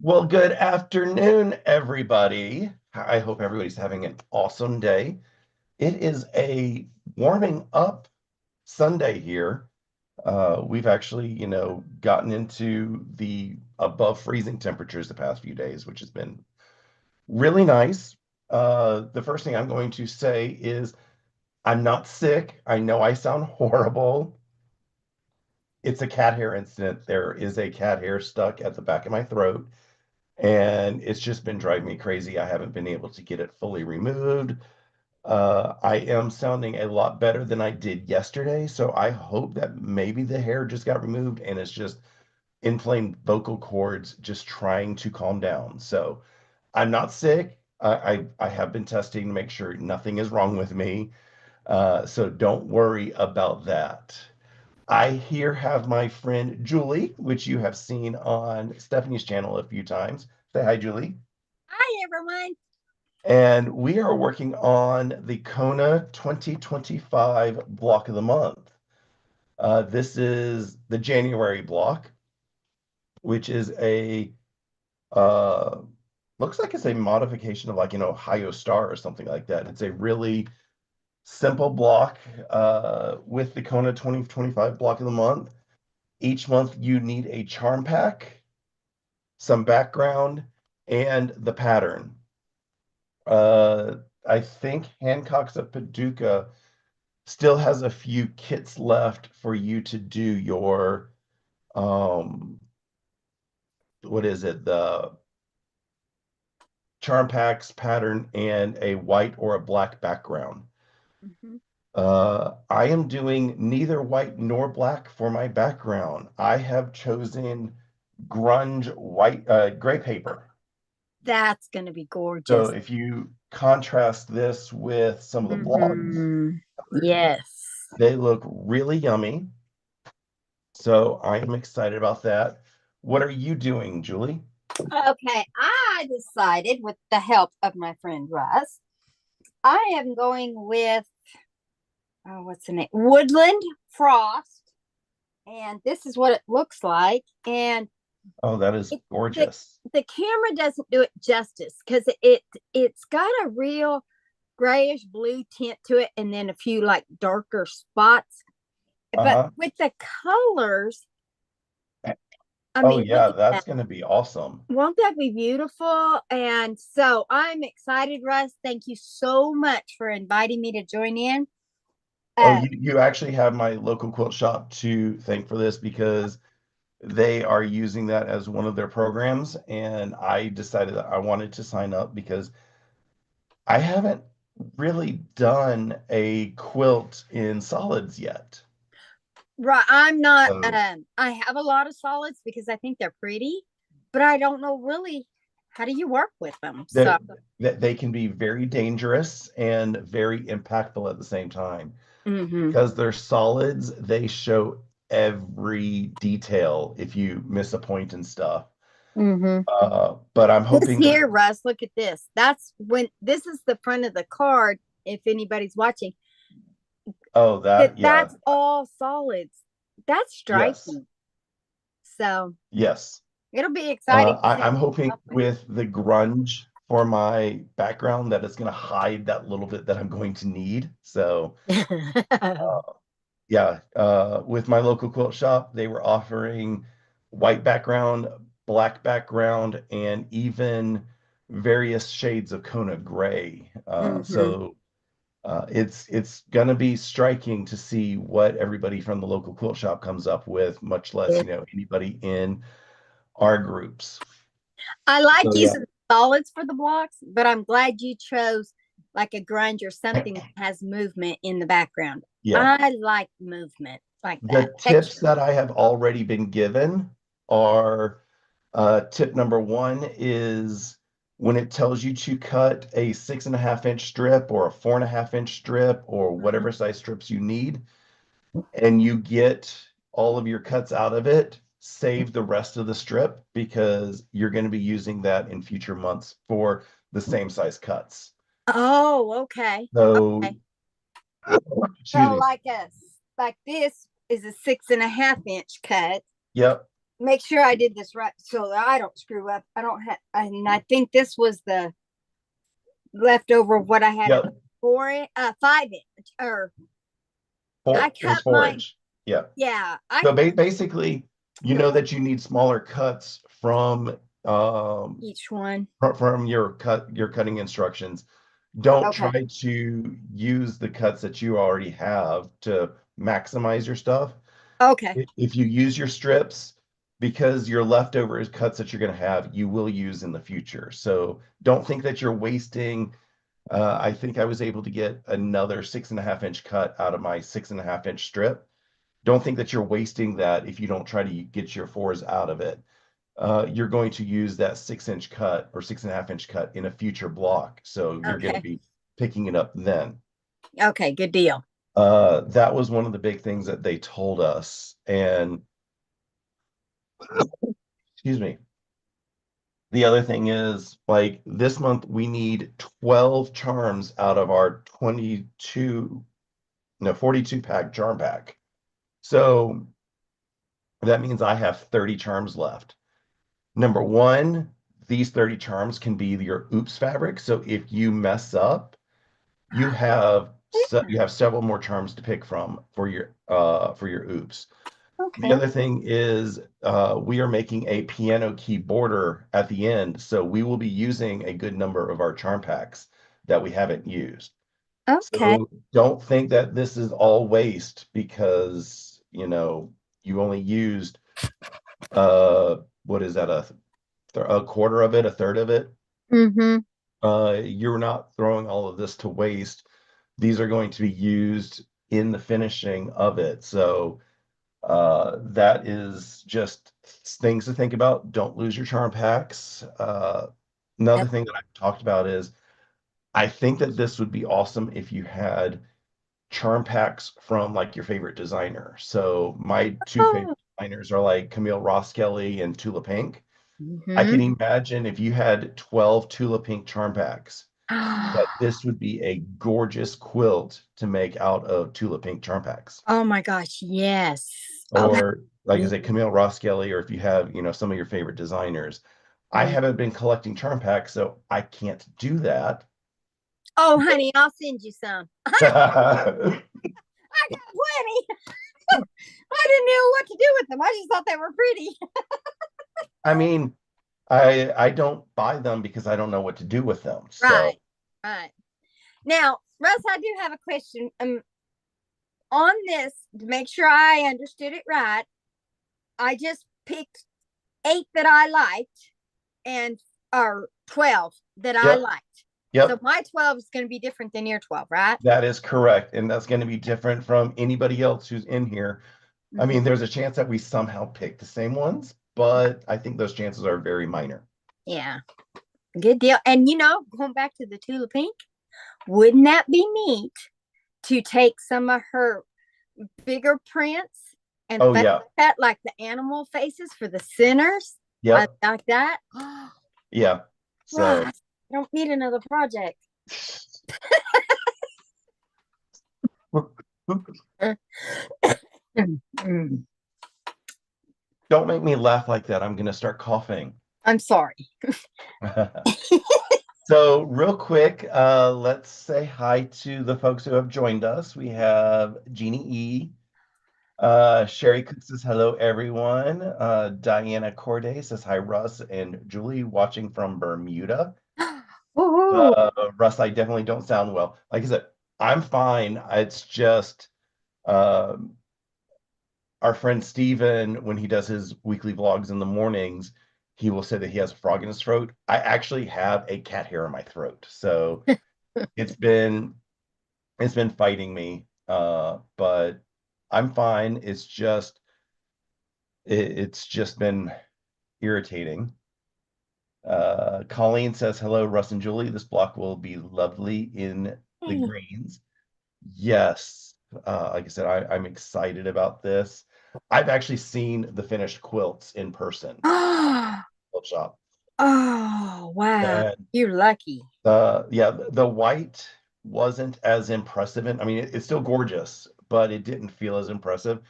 Well, good afternoon, everybody. I hope everybody's having an awesome day. It is a warming up Sunday here. We've actually, gotten into the above freezing temperatures the past few days, which has been really nice. The first thing I'm going to say is I'm not sick. I know I sound horrible. It's a cat hair incident. There is a cat hair stuck at the back of my throat. And it's just been driving me crazy. I haven't been able to get it fully removed. I am sounding a lot better than I did yesterday, so I hope that maybe the hair just got removed and it's just inflamed vocal cords just trying to calm down. So I'm not sick. I have been testing to make sure nothing is wrong with me. So don't worry about that. I here have my friend Julie, which you have seen on Stephanie's channel a few times. Say hi, Julie. Hi, everyone. And we are working on the Kona 2025 block of the month. This is the January block, which is a uh, looks like it's a modification of like an Ohio Star or something like that. It's a really simple block with the Kona 2025 block of the month. Each month you need a charm pack, some background, and the pattern. I think Hancock's of Paducah still has a few kits left for you to do your um what is it? The charm packs pattern and a white or a black background. Mhm. I am doing neither white nor black for my background. I have chosen grunge white gray paper. That's going to be So gorgeous. if you contrast this with some of the blocks, Hmm. Yes. they look really yummy. So I am excited about that. What are you doing, Julie? Okay, I decided with the help of my friend Russ, I am going with, oh, what's the name? Woodland Frost. And this is what it looks like. And Oh, that is it, the, gorgeous. the camera doesn't do it justice because it's got a real grayish blue tint to it and then a few like darker spots. But Uh-huh. with the colors, I Oh mean, look yeah, at that's that. going to be awesome. Won't that be beautiful? And so I'm excited, Russ. Thank you so much for inviting me to join in. Oh, Uh, you actually have my local quilt shop to thank for this because they are using that as one of their programs, and I decided that I wanted to sign up because I haven't really done a quilt in solids yet. right. I'm not, So I have a lot of solids because I think they're pretty, but I don't know really how do you work with them. So, that that they can be very dangerous and very impactful at the same time. mhm. Because they're solids, they show every detail if you miss a point and stuff. Mhm. But I'm This hoping that, here, Russ, look at this. That's when this is the front of the card. If anybody's watching, oh, that, yeah, that's all solids. That's yes, striking. So yes. it'll be exciting to see I'm hoping what you with the grunge for my background that it's going to hide that little bit that I'm going to need. So, up with. uh, yeah, with my local quilt shop, they were offering white background, black background, and even various shades of Kona gray. Mhm. It's gonna be striking to see what everybody from the local quilt shop comes up with, much less, Yeah. anybody in our groups. I like So yeah, using solids for the blocks, but I'm glad you chose like a grunge or something that has movement in the background. yeah. I like movement like that The tips texture. that I have already been given are tip number one is when it tells you to cut a 6.5 inch strip or a 4.5 inch strip or Mhm. whatever size strips you need, and you get all of your cuts out of it, save the rest of the strip because you're going to be using that in future months for the same size cuts. Oh, okay. So, Okay. excuse So me. like this is a 6.5 inch cut. Yep. make sure I did this right so that I don't screw up. I don't have, and I think this was the leftover of what I had at the Yep, 5 inch, or I it was cut four mine. inch. Yeah. Yeah, I So basically, you know that you need smaller cuts each one. from your cutting instructions. Don't Okay. try to use the cuts that you already have to maximize your stuff. Okay. If you use your strips, because your leftover cuts that you're going to have, you will use in the future. So don't think that you're wasting. I think I was able to get another 6.5 inch cut out of my 6.5 inch strip. Don't think that you're wasting that if you don't try to get your fours out of it. You're going to use that 6 inch cut or 6.5 inch cut in a future block. So you're going to Okay. be picking it up then. Okay. Good deal. That was one of the big things that they told us. And excuse me. The other thing is, like this month, we need 12 charms out of our 22, no, 42 pack charm pack. So that means I have 30 charms left. Number one, these 30 charms can be your oops fabric. So if you mess up, you have several more charms to pick from for your oops. The Okay. other thing is we are making a piano key border at the end, so we will be using a good number of our charm packs that we haven't used. Okay. So don't think that this is all waste because, you only used what is that, a quarter of it, a third of it. Mm-hmm. You're not throwing all of this to waste. These are going to be used in the finishing of it. So that is just things to think about. Don't lose your charm packs. Another thing that I've talked about is I think that this would be awesome if you had charm packs from like your favorite designer. So my two favorite Oh. designers are like Camille Ross Kelly and Tula Pink. I Mm-hmm. can imagine if you had 12 Tula Pink charm packs, that this would be a gorgeous quilt to make out of Tula Pink charm packs. Oh my gosh, yes. Oh, that. Or like I say, Camille Ross Kelly, or if you have, some of your favorite designers. I Mm. haven't been collecting charm packs, so I can't do that. Oh, honey, I'll send you some. I I got plenty. I didn't know what to do with them. I just thought they were pretty. mean, I don't buy them because I don't know what to do with them. Right, So, right. Now, Russ, I do have a question. On this, to make sure I understood it right, I just picked 8 that I liked and or 12 that I yep, liked. So yep, my 12 is going to be different than your 12, right? that is correct. And that's going to be different from anybody else who's in here. I Mm-hmm. mean, there's a chance that we somehow pick the same ones, but I think those chances are very minor. Yeah, good deal. And going back to the Tula Pink, wouldn't that be neat to take some of her bigger prints and Oh, face yeah. that like the animal faces for the centers? I Yep. like that. Yeah. So, Russ, I don't need another project. don't make me laugh like that. I'm going to start coughing. I'm sorry. So, real quick, let's say hi to the folks who have joined us. We have Jeannie E. Sherry Cook says hello, everyone. Diana Corday says hi, Russ, and Julie watching from Bermuda. Woohoo. Russ, I definitely don't sound well. Like I said, I'm fine. It's just um, our friend Steven, when he does his weekly vlogs in the mornings, he will say that he has a frog in his throat. I actually have a cat hair in my throat. So it's been it's been fighting me. But I'm fine. It's just been irritating. Colleen says, hello, Russ and Julie. This block will be lovely in the greens. Yes. Like I said, I'm excited about this. I've actually seen the finished quilts in person, Oh, quilt shop. wow. And You're lucky. yeah, the white wasn't as impressive. And I mean, it's still gorgeous, but it didn't feel as impressive.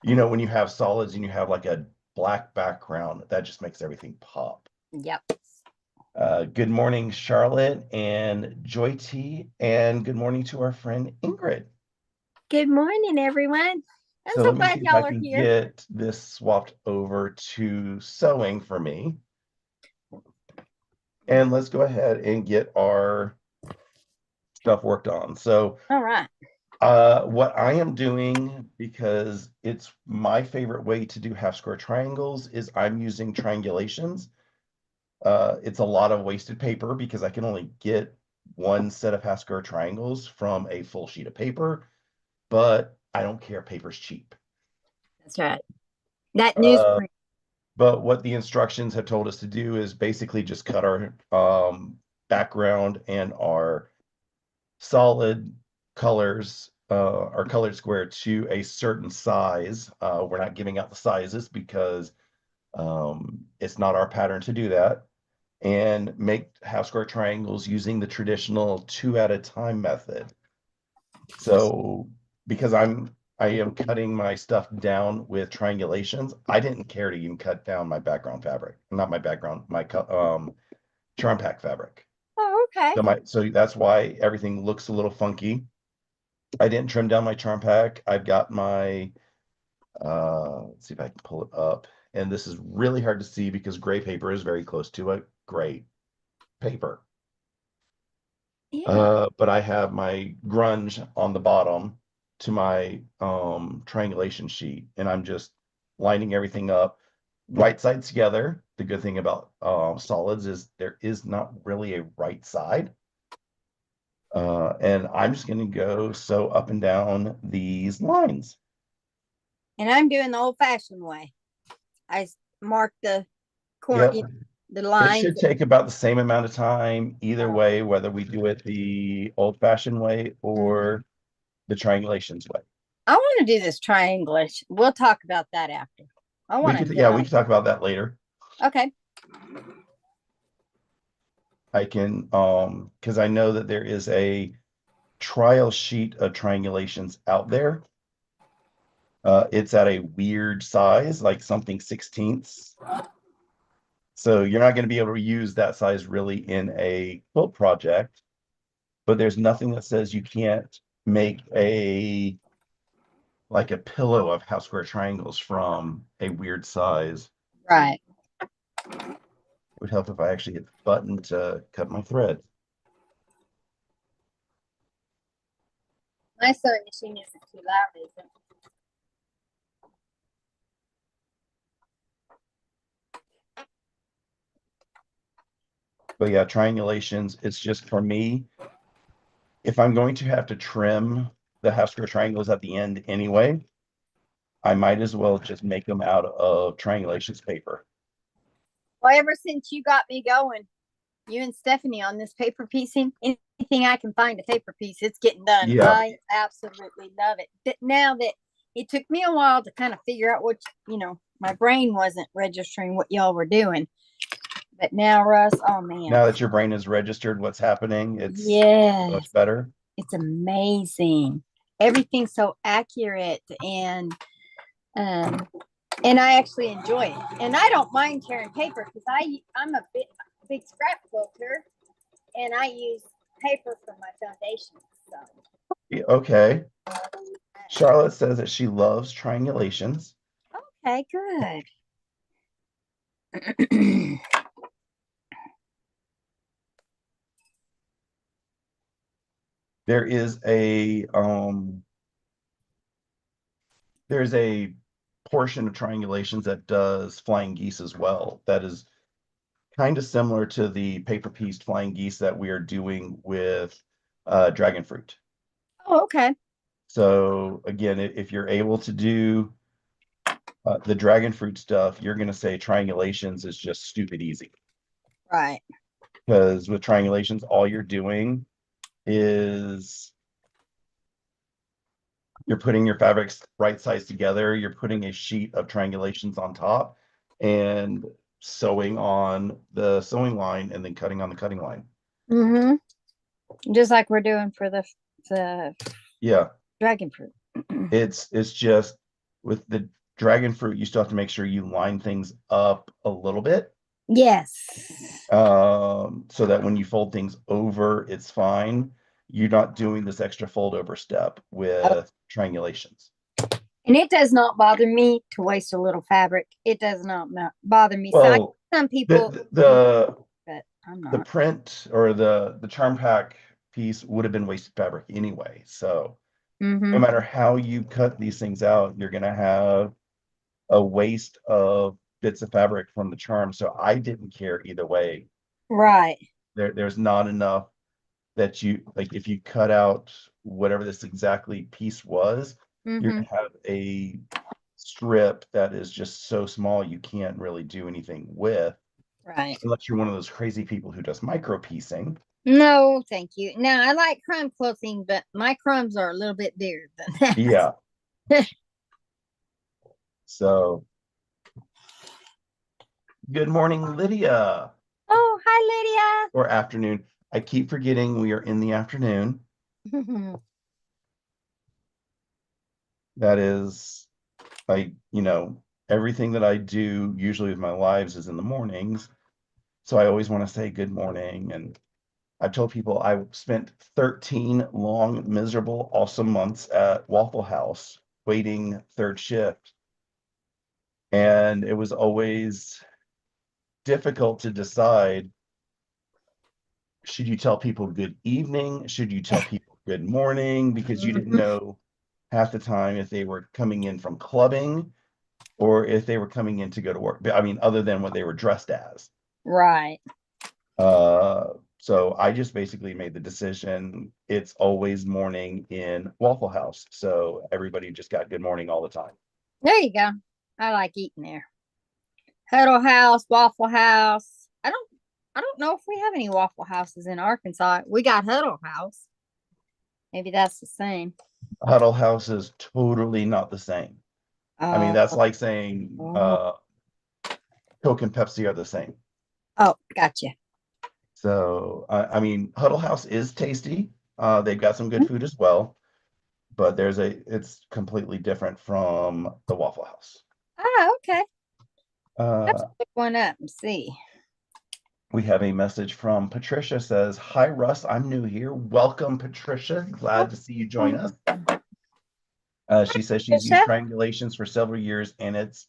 When you have solids and you have like a black background, that just makes everything pop. Yep. Good morning, Charlotte and Joy T, and good morning to our friend Ingrid. Good morning, everyone. I'm So so let me see glad if I y'all are can here. get this swapped over to sewing for me. And let's go ahead and get our stuff worked on. So All right. what I am doing, because it's my favorite way to do half square triangles, is I'm using triangulations. It's a lot of wasted paper because I can only get one set of half square triangles from a full sheet of paper, but I don't care. Paper's cheap. That's right. That Uh, newsprint. but what the instructions have told us to do is basically just cut our background and our solid colors, our colored square to a certain size. We're not giving out the sizes because it's not our pattern to do that. And make half square triangles using the traditional two at a time method. So because I am cutting my stuff down with triangulations, I didn't care to even cut down my background fabric, not my background, my charm pack fabric. Oh, okay. So that's why everything looks a little funky. I didn't trim down my charm pack. I've got my let's see if I can pull it up. And this is really hard to see because gray paper is very close to a gray paper. Yeah. But I have my grunge on the bottom to my triangulation sheet, and I'm just lining everything up right sides together. The good thing about solids is there is not really a right side. And I'm just going to go sew up and down these lines. And I'm doing the old fashioned way. I mark the corner, Yep. the It lines. should take about the same amount of time either Oh, way, whether we do it the old-fashioned way mhm. or the triangulations way. I want to do this trianglish. We'll talk about that after. I We want to could, get yeah, we on. could talk about that later. Okay. I can, because I know that there is a trial sheet of triangulations out there. It's at a weird size, like something 16ths. So you're not going to be able to use that size really in a quilt project, but there's nothing that says you can't make a like a pillow of house square triangles from a weird size. Right. It would help if I actually hit the button to cut my thread. My sewing machine isn't too loud, is it? But yeah, triangulations, it's just for me, if I'm going to have to trim the half square triangles at the end anyway, I might as well just make them out of triangulations paper. Well, ever since you got me going, you and Stephanie on this paper piecing, anything I can find a paper piece, it's getting done. Yeah. I absolutely love it. Now that it took me a while to kind of figure out what, my brain wasn't registering what y'all were doing. But now, Russ, oh man. Now that your brain has registered what's happening, it's Yes, much better. it's amazing. Everything's so accurate um and I actually enjoy it. And I don't mind tearing paper because I'm a big scrap quilter and I use paper for my foundation. So Okay. Charlotte says that she loves triangulations. okay, good. There is there's a portion of triangulations that does flying geese as well. That is kind of similar to the paper pieced flying geese that we are doing with dragon fruit. Oh, okay. So again, if you're able to do the dragon fruit stuff, you're going to say triangulations is just stupid easy. Right. Because with triangulations, all you're doing is you're putting your fabrics right size together, you're putting a sheet of triangulations on top and sewing on the sewing line and then cutting on the cutting line. Mm-hmm. Just like we're doing for the Yeah, dragon fruit. it's just with the dragon fruit, you still have to make sure you line things up a little bit, Yes. so that when you fold things over, it's fine. You're not doing this extra fold over step Oh, with triangulations. and it does not bother me to waste a little fabric. It does not bother me. Well, Some people the do, the but I'm the not. print or the charm pack piece would have been wasted fabric anyway. So no Mm-hmm. matter how you cut these things out, you're gonna have a waste of bits of fabric from the charm. So I didn't care either way. Right. There's not enough that you like if you cut out whatever this exactly piece was, you're Mm-hmm. gonna have a strip that is just so small you can't really do anything with Right. unless you're one of those crazy people who does micro piecing. No, thank you. Now I like crumb quilting, but my crumbs are a little bit bigger than Yeah. that. So good morning, Lydia, Oh, hi, or afternoon. I keep forgetting we are in the afternoon. Lydia. That is like, everything that I do usually with my lives is in the mornings. So I always want to say good morning. And I've told people I spent 13 long, miserable, awesome months at Waffle House waiting third shift. And it was always difficult to decide, should you tell people good evening? Should you tell people good morning? Because you didn't Mhm. know half the time if they were coming in from clubbing or if they were coming in to go to work. I mean, other than what they were dressed as. Right. So I just basically made the decision. It's always morning in Waffle House. So everybody just got good morning all the time. There you go. I like eating there. Huddle House, Waffle House. I don't know if we have any Waffle Houses in Arkansas. We got Huddle House. Maybe that's the same. Huddle House is totally not the same. I mean, Oh, that's like saying oh, Coke and Pepsi are the same. oh, gotcha. So I mean, Huddle House is tasty. They've got some good food as well, but it's completely different from the Waffle House. Oh, okay. Let's Uh, pick one up and see. we have a message from Patricia says, "Hi Russ, I'm new here. Welcome, Patricia. Oh, Glad to see you join oh, us." She says she's used Tisha. triangulations for several years and it's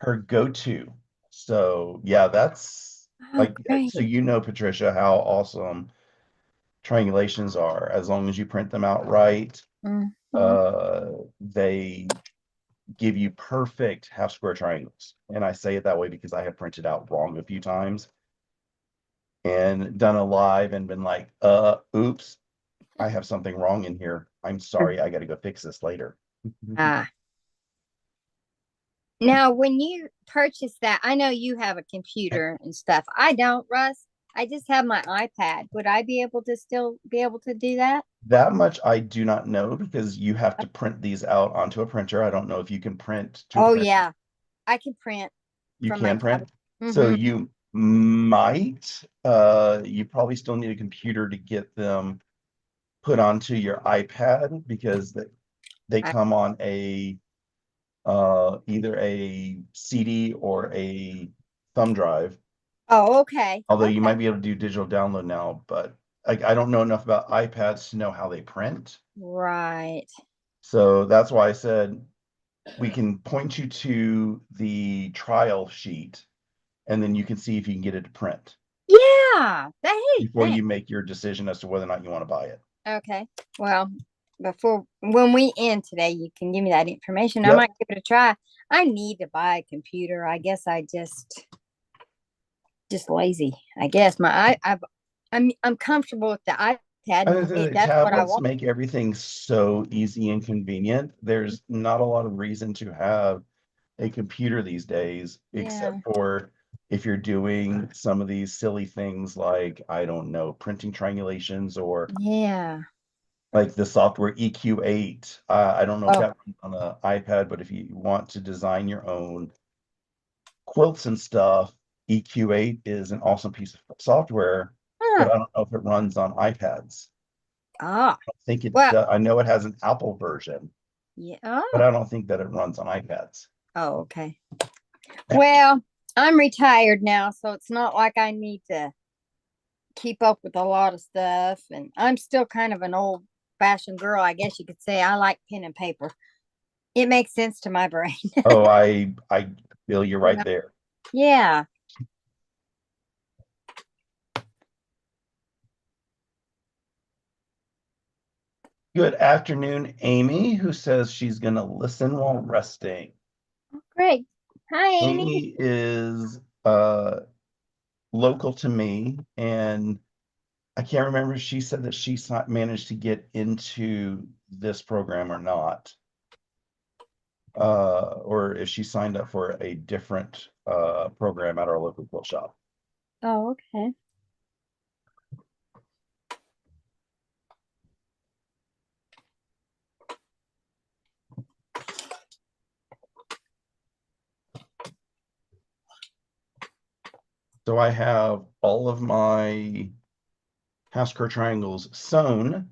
her go-to. So yeah, that's Oh, like so great. Patricia, how awesome triangulations are. As long as you print them out right, Mhm. uh, they give you perfect half square triangles. And I say it that way because I have printed out wrong a few times and done a live and been like, oops, I have something wrong in here. I'm sorry, I got to go fix this later. Ah, now when you purchase that, I know you have a computer and stuff. I don't, Russ. I just have my iPad. Would I be able to still be able to do that? That much I do not know because you have to print these out onto a printer. I don't know if you can print to a Oh printer. yeah, I can print You from my can tablet. print. So Mm-hmm. you probably still need a computer to get them put onto your iPad because they I, come on either a CD or a thumb drive. oh, okay. Although you Okay. might be able to do digital download now, but I don't know enough about iPads to know how they print. Right. So that's why I said we can point you to the trial sheet and then you can see if you can get it to print Yeah. Hey, before thanks. you make your decision as to whether or not you want to buy it. Okay. Well, before when we end today, you can give me that information. I might Yep. give it a try. I need to buy a computer. I guess I just lazy. I guess I'm comfortable with the iPad Other and than it the does what I tablets want. make everything so easy and convenient, there's not a lot of reason to have a computer these days, except Yeah. for if you're doing some of these silly things like, I don't know, printing triangulations or Yeah. like the software EQ8. I don't know if Oh, that runs on an iPad, but if you want to design your own quilts and stuff, EQ8 is an awesome piece of software, but huh. I don't know if it runs on iPads. Ah. I think Well, I know it has an Apple version. Yeah. but Oh. I don't think that it runs on iPads. Oh, okay. Well, I'm retired now, so it's not like I need to keep up with a lot of stuff. And I'm still kind of an old fashioned girl, I guess you could say. I like pen and paper. It makes sense to my brain. Oh, I feel you're right there. Yeah. Good afternoon, Amy, who says she's going to listen while resting. Great. Hi, Amy. Amy is local to me, and I can't remember if she said that managed to get into this program or not, or if she signed up for a different program at our local quilt shop. Oh, okay. So I have all of my half square triangles sewn.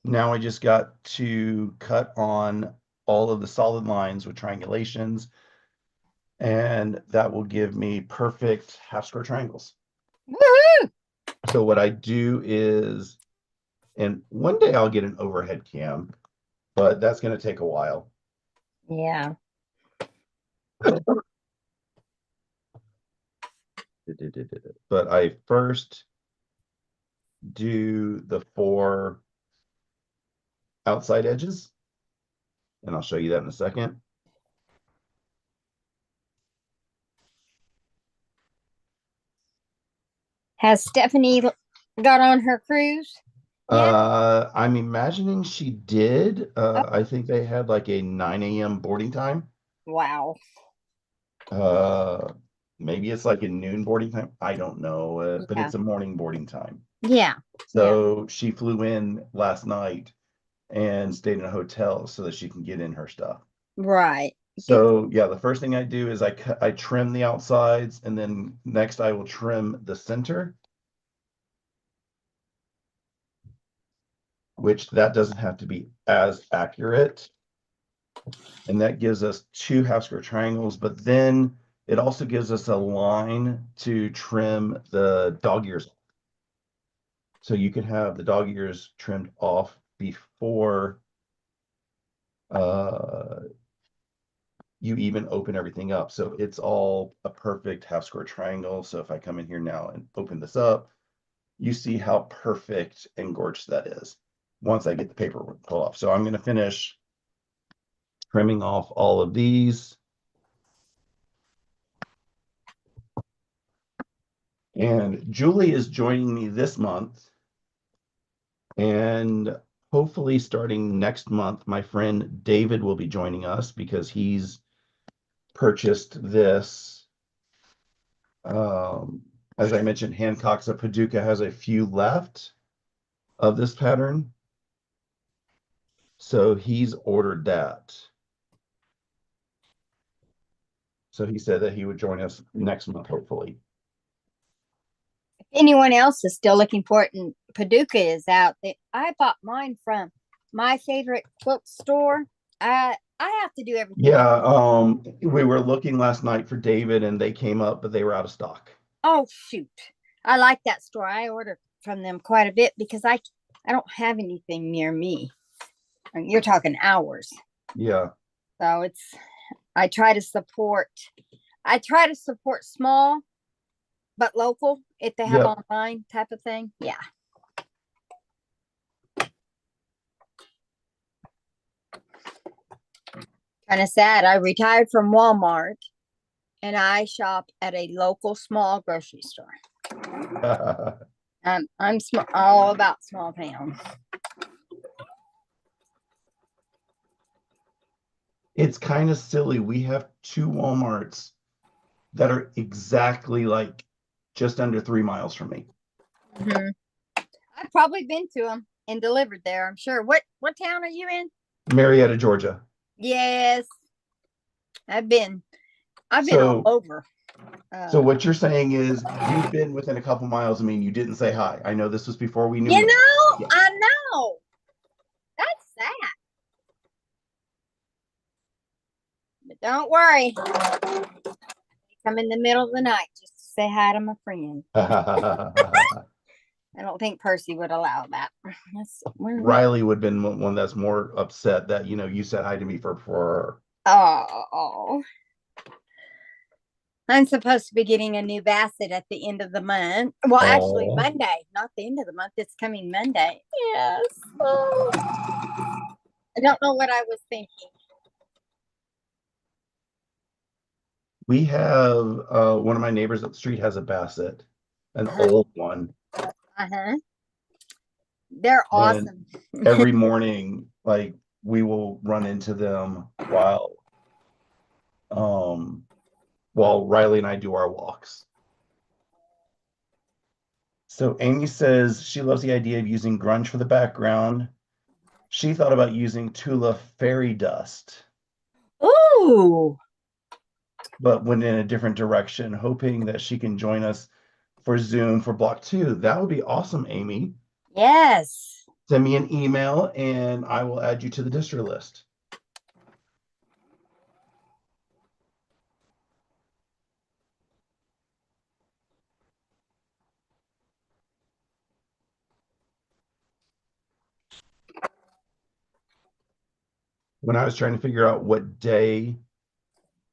Now I just got to cut on all of the solid lines with triangulations, and that will give me perfect half square triangles. Woohoo! So what I do is, and one day I'll get an overhead cam, but that's going to take a while. Yeah. But I first do the 4 outside edges, and I'll show you that in a second. Has Stephanie got on her cruise yet? I'm imagining she did. Oh, I think they had like a 9 a.m. boarding time. wow. Uh, Maybe it's like a noon boarding time. I don't know, but Yeah. it's a morning boarding time. Yeah. Yeah. So she flew in last night and stayed in a hotel so that she can get in her stuff. Right. Good. So yeah, the first thing I do is I trim the outsides, and then next I will trim the center, which that doesn't have to be as accurate. And that gives us 2 half square triangles, but then it also gives us a line to trim the dog ears. So you can have the dog ears trimmed off before uh, you even open everything up. So it's all a perfect half square triangle. So if I come in here now and open this up, you see how perfect and gorgeous that is once I get the paper pulled off. So I'm going to finish trimming off all of these. And Julie is joining me this month. And hopefully starting next month, my friend David will be joining us because he's purchased this. As I mentioned, Hancock's of Paducah has a few left of this pattern. So he's ordered that. So he said that he would join us next month, hopefully. If anyone else is still looking for it and Paducah is out, I bought mine from my favorite quilt store. I have to do everything. Yeah, we were looking last night for David and they came up, but they were out of stock. Oh shoot. I like that store. I order from them quite a bit because I don't have anything near me. I mean, you're talking hours. Yeah. So I try to support small but local if they have Yep. online type of thing. Yeah. Kind of sad. I retired from Walmart and I shop at a local small grocery store. All about small towns. It's kind of silly. We have 2 Walmarts that are exactly like just under 3 miles from me. Mm-hmm. I've probably been to them and delivered there. I'm sure. What town are you in? Marietta, Georgia. Yes, I've been. I've been all So, over. so Uh, what you're saying is you've been within a couple miles of me and you didn't say hi. I know this was before we knew you each other. know, Yeah. I know. That's sad. Don't worry. Come in the middle of the night just to say hi to my friend. I don't think Percy would allow that. Riley would have been one that's more upset that, you said hi to me for. Oh, I'm supposed to be getting a new basset at the end of the month. Well, actually, Oh, Monday, not the end of the month. It's coming Monday. Yes. Oh. I don't know what I was thinking. we have one of my neighbors up the street has a basset, an old one. Uh-huh. They're And awesome. every morning, like we will run into them um while Riley and I do our walks. So Amy says she loves the idea of using grunge for the background. She thought about using Tula fairy dust, Ooh. but went in a different direction, hoping that she can join us for Zoom for block 2. That would be awesome, Amy. Yes. Send me an email and I will add you to the distro list. When I was trying to figure out what day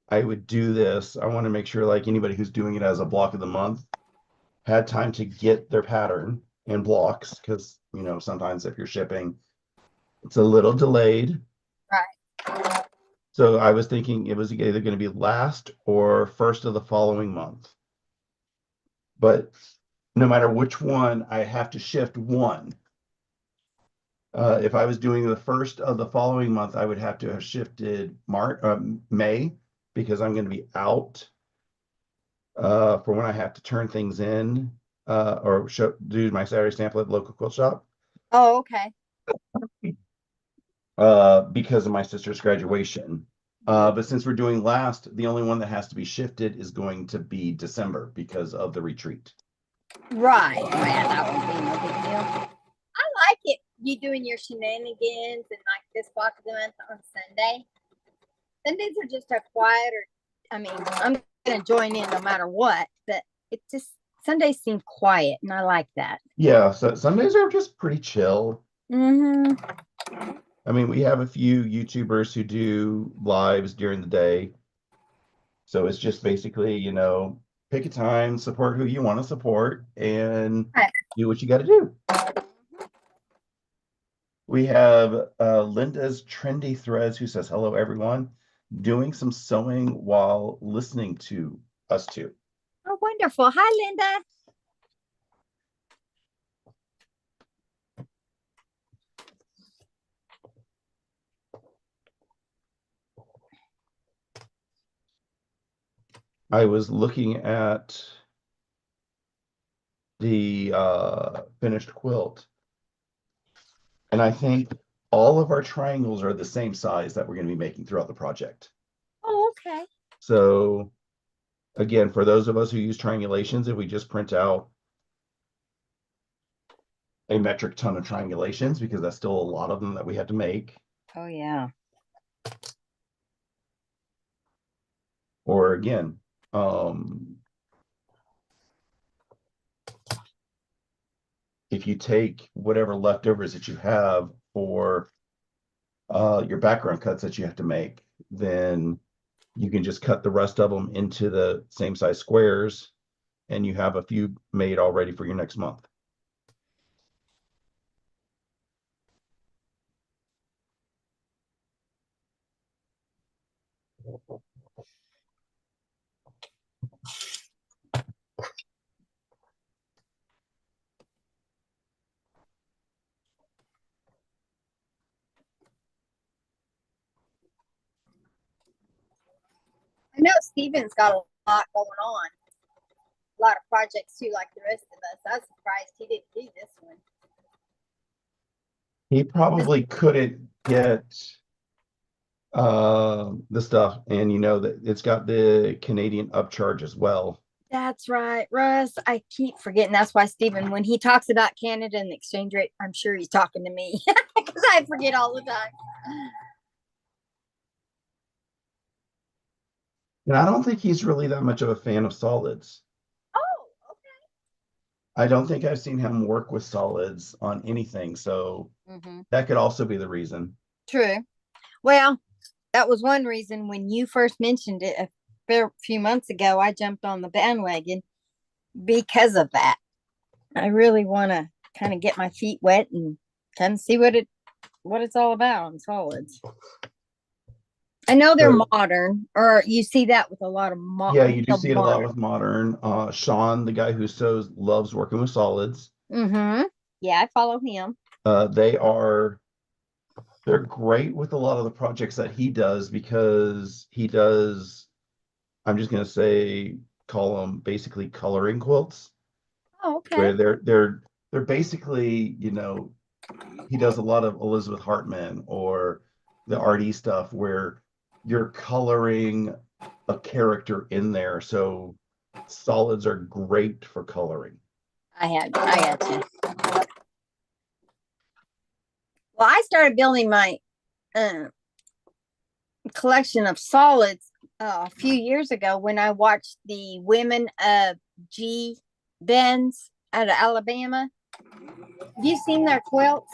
I would do this, I want to make sure like anybody who's doing it as a block of the month had time to get their pattern in blocks because, sometimes if you're shipping, it's a little delayed. Right. So I was thinking it was either going to be last or first of the following month. But no matter which one, I have to shift one. If I was doing the first of the following month, I would have to have shifted May because I'm going to be out for when I have to turn things in or do my Saturday sample at the local quilt shop Oh, okay. because of my sister's graduation. But since we're doing last, the only one that has to be shifted is going to be December because of the retreat. Right. Man, that won't be no big deal. I like it. You doing your shenanigans and like this block of the month on Sunday. Sundays are just a quieter. I mean, I'm gonna join in no matter what, but it just Sundays seem quiet, and I like that. Yeah, so Sundays are just pretty chill. Mm-hmm. I mean, we have a few YouTubers who do lives during the day. So it's just basically, pick a time, support who you want to support, and Right. do what you got to do. We have Linda's Trendy Threads who says, hello, everyone. Doing some sewing while listening to us two. Oh, wonderful. Hi, Linda. I was looking at the finished quilt, and I think all of our triangles are the same size that we're going to be making throughout the project. Oh, okay. So again, for those of us who use triangulations, if we just print out a metric ton of triangulations, because that's still a lot of them that we have to make. Oh, yeah. Or again, if you take whatever leftovers that you have for your background cuts that you have to make, then you can just cut the rest of them into the same size squares and you have a few made already for your next month. I know Steven's got a lot going on. A lot of projects too, like the rest of us. I was surprised he didn't do this one. He probably couldn't get the stuff, and that it's got the Canadian upcharge as well. That's right, Russ. I keep forgetting. That's why Stephen, when he talks about Canada and the exchange rate, I'm sure he's talking to me because I forget all the time. And I don't think he's really that much of a fan of solids. Oh, I don't think I've seen him work with solids on anything, so okay. that could also be the reason. True. Well, that was one reason when you first mentioned it a few months ago, I jumped on the bandwagon because of that. I really want to kind of get my feet wet and kind of see what it's all about on solids. I know they're So modern, or you see that with a lot of yeah, you do real see it a lot modern. with modern. Sean, the guy who sews, loves working with solids. Mm-hmm. Yeah, I follow him. They are they're great with a lot of the projects that he does because he does, I'm just gonna say, call them basically coloring quilts, Oh, okay. where they're basically, he does a lot of Elizabeth Hartman or the RD stuff where you're coloring a character in there. So solids are great for coloring. I had to. Well, I started building my uh, collection of solids a few years ago when I watched the women of G Benz out of Alabama. Have you seen their quilts?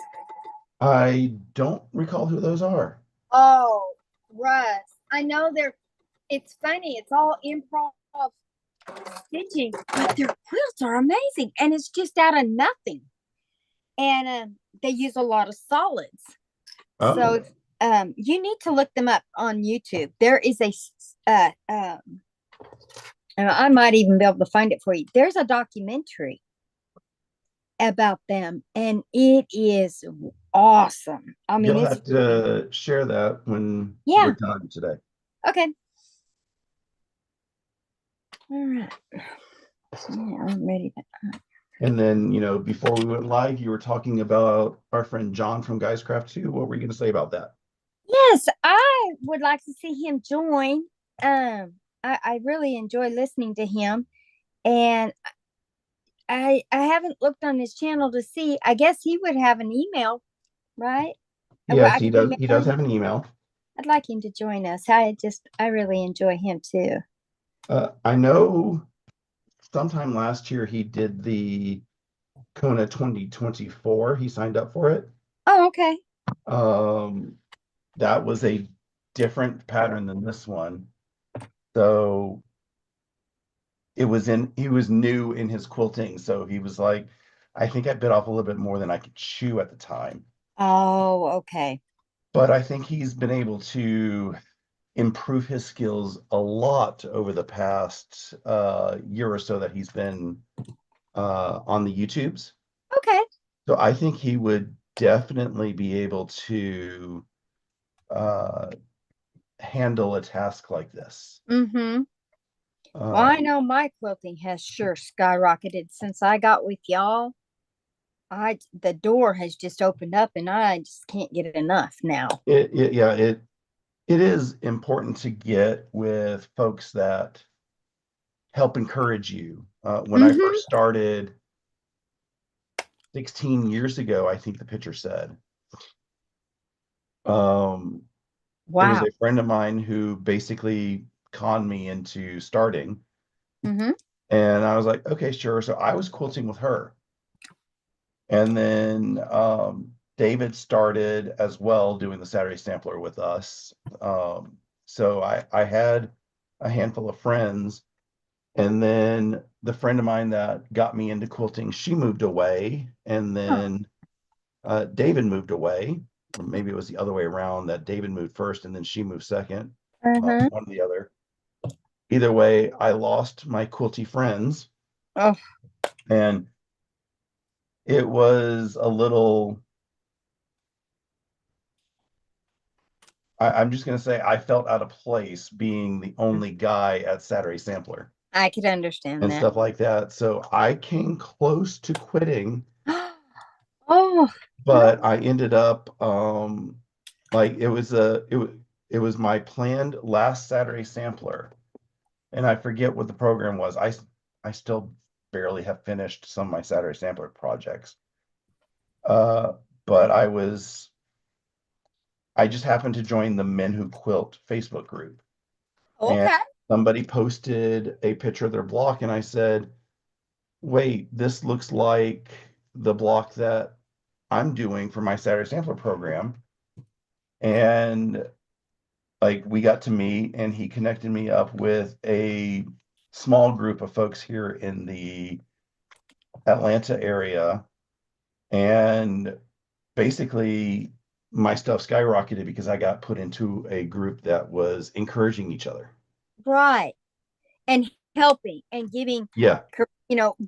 I don't recall who those are. Oh, Russ. I know it's funny. It's all improv stitching, but their quilts are amazing. And it's just out of nothing. And they use a lot of solids. So Oh, you need to look them up on YouTube. There is and I might even be able to find it for you. There's a documentary about them, and it is awesome. I mean, you'll it's have really to share that when we're yeah. done today. Okay. All right. So, yeah, I'm ready to. And then, before we went live, you were talking about our friend John from Guys Craft 2. What were you going to say about that? Yes, I would like to see him join. I really enjoy listening to him, and I haven't looked on his channel to see. I guess he would have an email, right? Where Yes, I he could does. email He does him. have an email. I'd like him to join us. I really enjoy him too. I know sometime last year he did the Kona 2024. He signed up for it. Oh, okay. Um, that was a different pattern than this one. So he was new in his quilting. So he was like, I think I bit off a little bit more than I could chew at the time. Oh, okay. But I think he's been able to improve his skills a lot over the past year or so that he's been on the YouTubes. Okay. So I think he would definitely be able to uh, handle a task like this. Mm-hmm. Well, I Um, know my quilting has sure skyrocketed since I got with y'all. I the door has just opened up and I just can't get enough now. yeah, it is important to get with folks that help encourage you. When I Mm-hmm. first started 16 years ago, I think the picture said, um, it was Wow. a friend of mine who basically conned me into starting. Mm-hmm. And I was like, okay, sure. So I was quilting with her. And then David started as well doing the Saturday Sampler with us. So I had a handful of friends. And then the friend of mine that got me into quilting, she moved away. And Oh. then David moved away. Or maybe it was the other way around that David moved first and then she moved second, Uh-huh. one or the other. Either way, I lost my quilty friends. Oh. And it was a little, I'm just going to say, I felt out of place being the only guy at Saturday Sampler I could understand and that. stuff like that. So I came close to quitting, Oh, but I ended up, like it was my planned last Saturday Sampler, and I forget what the program was. I still barely have finished some of my Saturday Sampler projects. Uh, but I just happened to join the Men Who Quilt Facebook group. And okay. somebody posted a picture of their block, and I said, wait, this looks like the block that I'm doing for my Saturday Sampler program. And like we got to meet, and he connected me up with a small group of folks here in the Atlanta area. And basically, my stuff skyrocketed because I got put into a group that was encouraging each other. Right. And helping and giving, Yeah.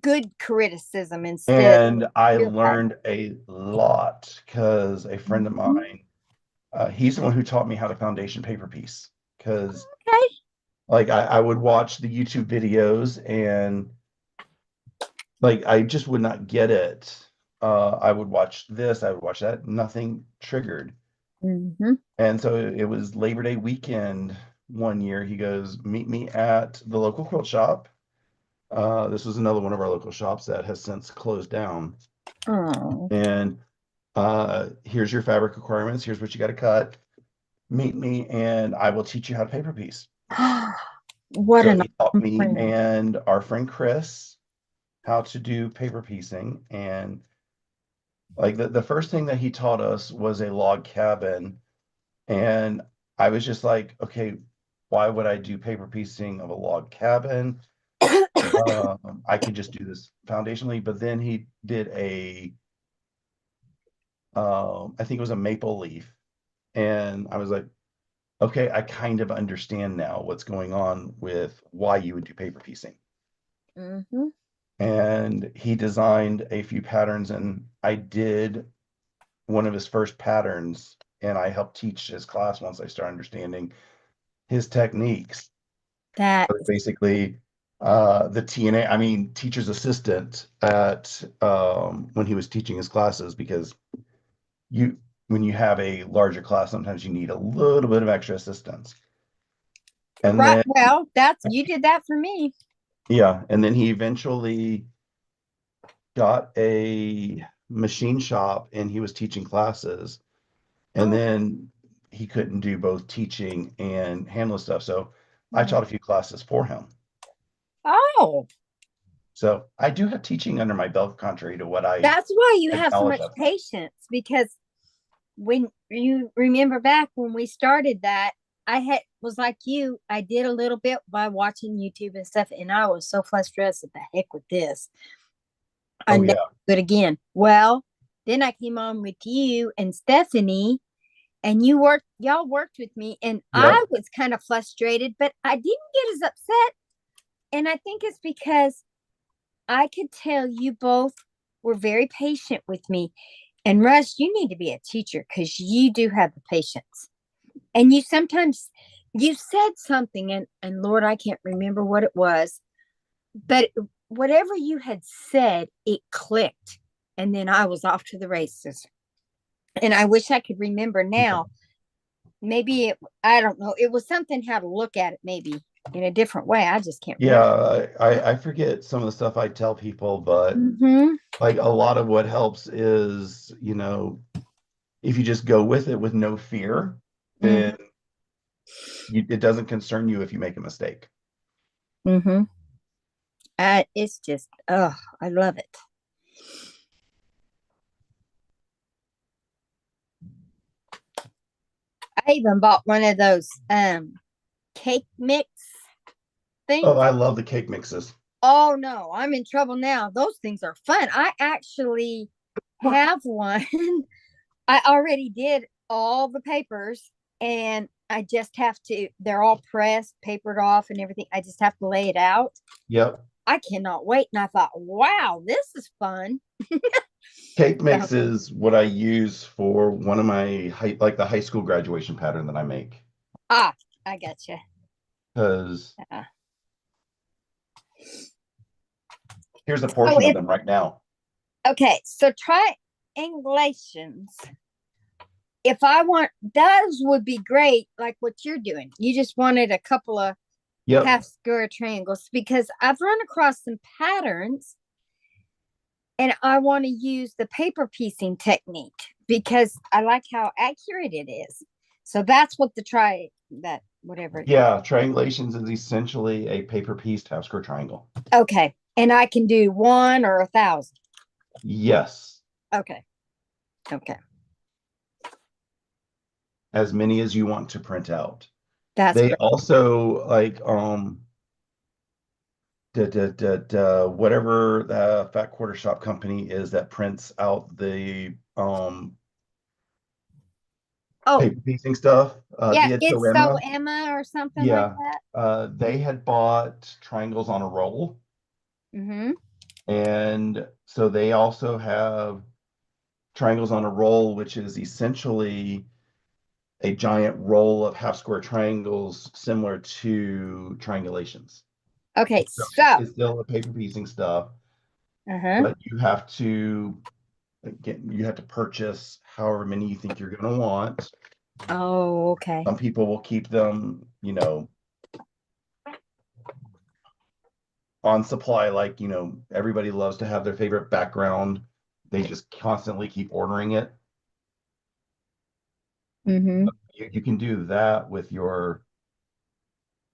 good criticism instead And I of bad. learned a lot because a friend of Mhm. mine, he's the one who taught me how to foundation paper piece. Because Okay. like I would watch the YouTube videos, and like I just would not get it. I would watch this, I would watch that, nothing triggered. Hmm. And so it was Labor Day weekend one year. He goes, meet me at the local quilt shop. This was another one of our local shops that has since closed down. Oh. And here's your fabric requirements. Here's what you got to cut. Meet me, and I will teach you how to paper piece. What So an he taught awesome me friend. and our friend Chris how to do paper piecing. And like the first thing that he taught us was a log cabin. And I was just like, okay, why would I do paper piecing of a log cabin? I could just do this foundationally. But then he did I think it was a maple leaf. And I was like, okay, I kind of understand now what's going on with why you would do paper piecing. Hmm. And he designed a few patterns, and I did one of his first patterns, and I helped teach his class once I started understanding his techniques. That Basically, the TNA, I mean, teacher's assistant at when he was teaching his classes, because you when you have a larger class, sometimes you need a little bit of extra assistance. And right. then Well, that's you did that for me. yeah, and then he eventually got a machine shop, and he was teaching classes. And Oh. then he couldn't do both teaching and handle stuff. So I Mm. taught a few classes for him. Oh, So I do have teaching under my belt, contrary to what I that's why you have so acknowledge much at times. patience because when you remember back when we started that, I had was like you. I did a little bit by watching YouTube and stuff, and I was so frustrated. The heck with this. I Oh never yeah. do it again. Well, then I came on with you and Stephanie, and y'all worked with me, and I Yep. was kind of frustrated, but I didn't get as upset. And I think it's because I could tell you both were very patient with me. And Russ, you need to be a teacher because you do have the patience. And you sometimes you said something, and Lord, I can't remember what it was, but whatever you had said, it clicked. And then I was off to the races. And I wish I could remember now. Maybe I don't know. It was something how to look at it, maybe in a different way. I just can't remember. Yeah, I forget some of the stuff I tell people, but Mm-hmm. like a lot of what helps is, if you just go with it with no fear, Mm-hmm. then it doesn't concern you if you make a mistake. Mm-hmm. It's just, oh, I love it. I even bought one of those cake mix Oh, things. I love the cake mixes. Oh no, I'm in trouble now. Those things are fun. I actually have one. I already did all the papers and I just have to, they're all pressed, papered off and everything. I just have to lay it out. Yep. I cannot wait. And I thought, wow, this is fun. Cake So, mix is what I use for one of my like the high school graduation pattern that I make. ah, I gotcha. Because Uh, here's a so portion of if, them right now. okay, so triangulations. If I want, those would be great, like what you're doing. You just wanted a couple of Yep. half square triangles because I've run across some patterns and I want to use the paper piecing technique because I like how accurate it is. So that's what the try that whatever. Yeah, triangulations is essentially a paper pieced half square triangle. Okay. And I can do one or 1,000. Yes, Okay. Okay. as many as you want to print out. That's They great. also like whatever the fat quarter shop company is that prints out the Oh, paper piecing stuff. yeah. The It's so Emma, Emma or something like yeah, that. they had bought triangles on a roll, Mm-hmm. and so they also have triangles on a roll, which is essentially a giant roll of half square triangles similar to triangulations. Okay. So So, it's still a paper piecing stuff, uh-huh. but you have to purchase however many you think you're going to want. Oh, okay. Some people will keep them, on supply. Like, everybody loves to have their favorite background. They just constantly keep ordering it. Mm-hmm. You can do that with your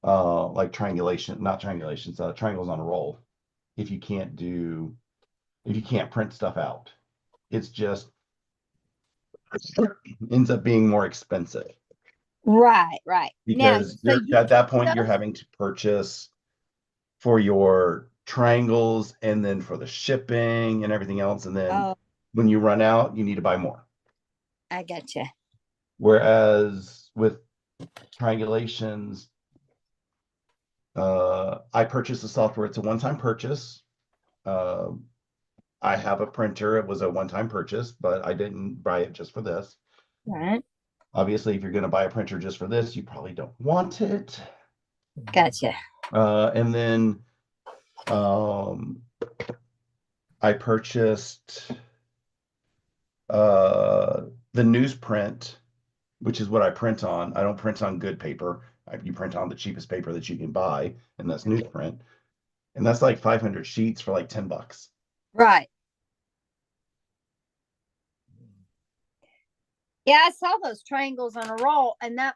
like triangulation, not triangulations, triangles on a roll. If you can't do, if you can't print stuff out, it's just ends up being more expensive Right, right. Now, because so you're you at that do point you're those? having to purchase for your triangles and then for the shipping and everything else. And then Oh, when you run out, you need to buy more. I gotcha. Whereas with triangulations, I purchased the software. It's a one-time purchase. Uh, I have a printer. It was a one-time purchase, but I didn't buy it just for this. Right. Obviously, if you're going to buy a printer just for this, you probably don't want it. Gotcha. And then um, I purchased the newsprint, which is what I print on. I don't print on good paper. You print on the cheapest paper that you can buy, and that's newsprint. And that's like 500 sheets for like $10. Right. Yeah, I saw those triangles on a roll, and that,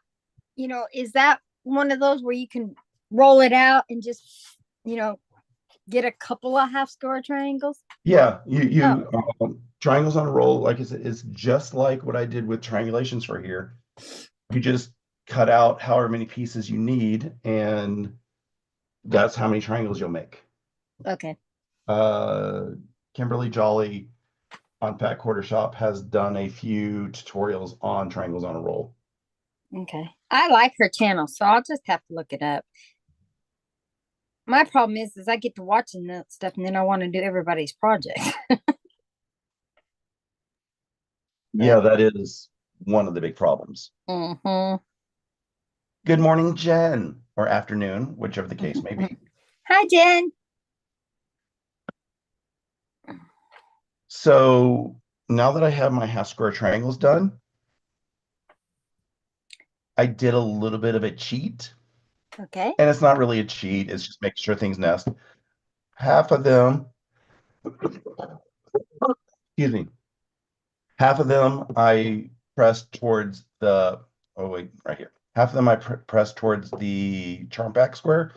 is that one of those where you can roll it out and just, you know, get a couple of half square triangles? Yeah, you Oh, you triangles on a roll, like I said, it's just like what I did with triangulations for here. You just cut out however many pieces you need, and that's how many triangles you'll make. okay. Uh, Kimberly Jolly on Fat Quarter Shop has done a few tutorials on triangles on a roll. Okay. I like her channel, so I'll just have to look it up. My problem is I get to watching that stuff and then I want to do everybody's project. But Yeah, that is one of the big problems. mhm. Good morning, Jen, or afternoon, whichever the case may be. Hi, Jen. So now that I have my half square triangles done, I did a little bit of a cheat. Okay. And it's not really a cheat, it's just making sure things nest. Half of them, excuse me, half of them I pressed towards the, oh wait, right here. Half of them I pressed towards the charm back square.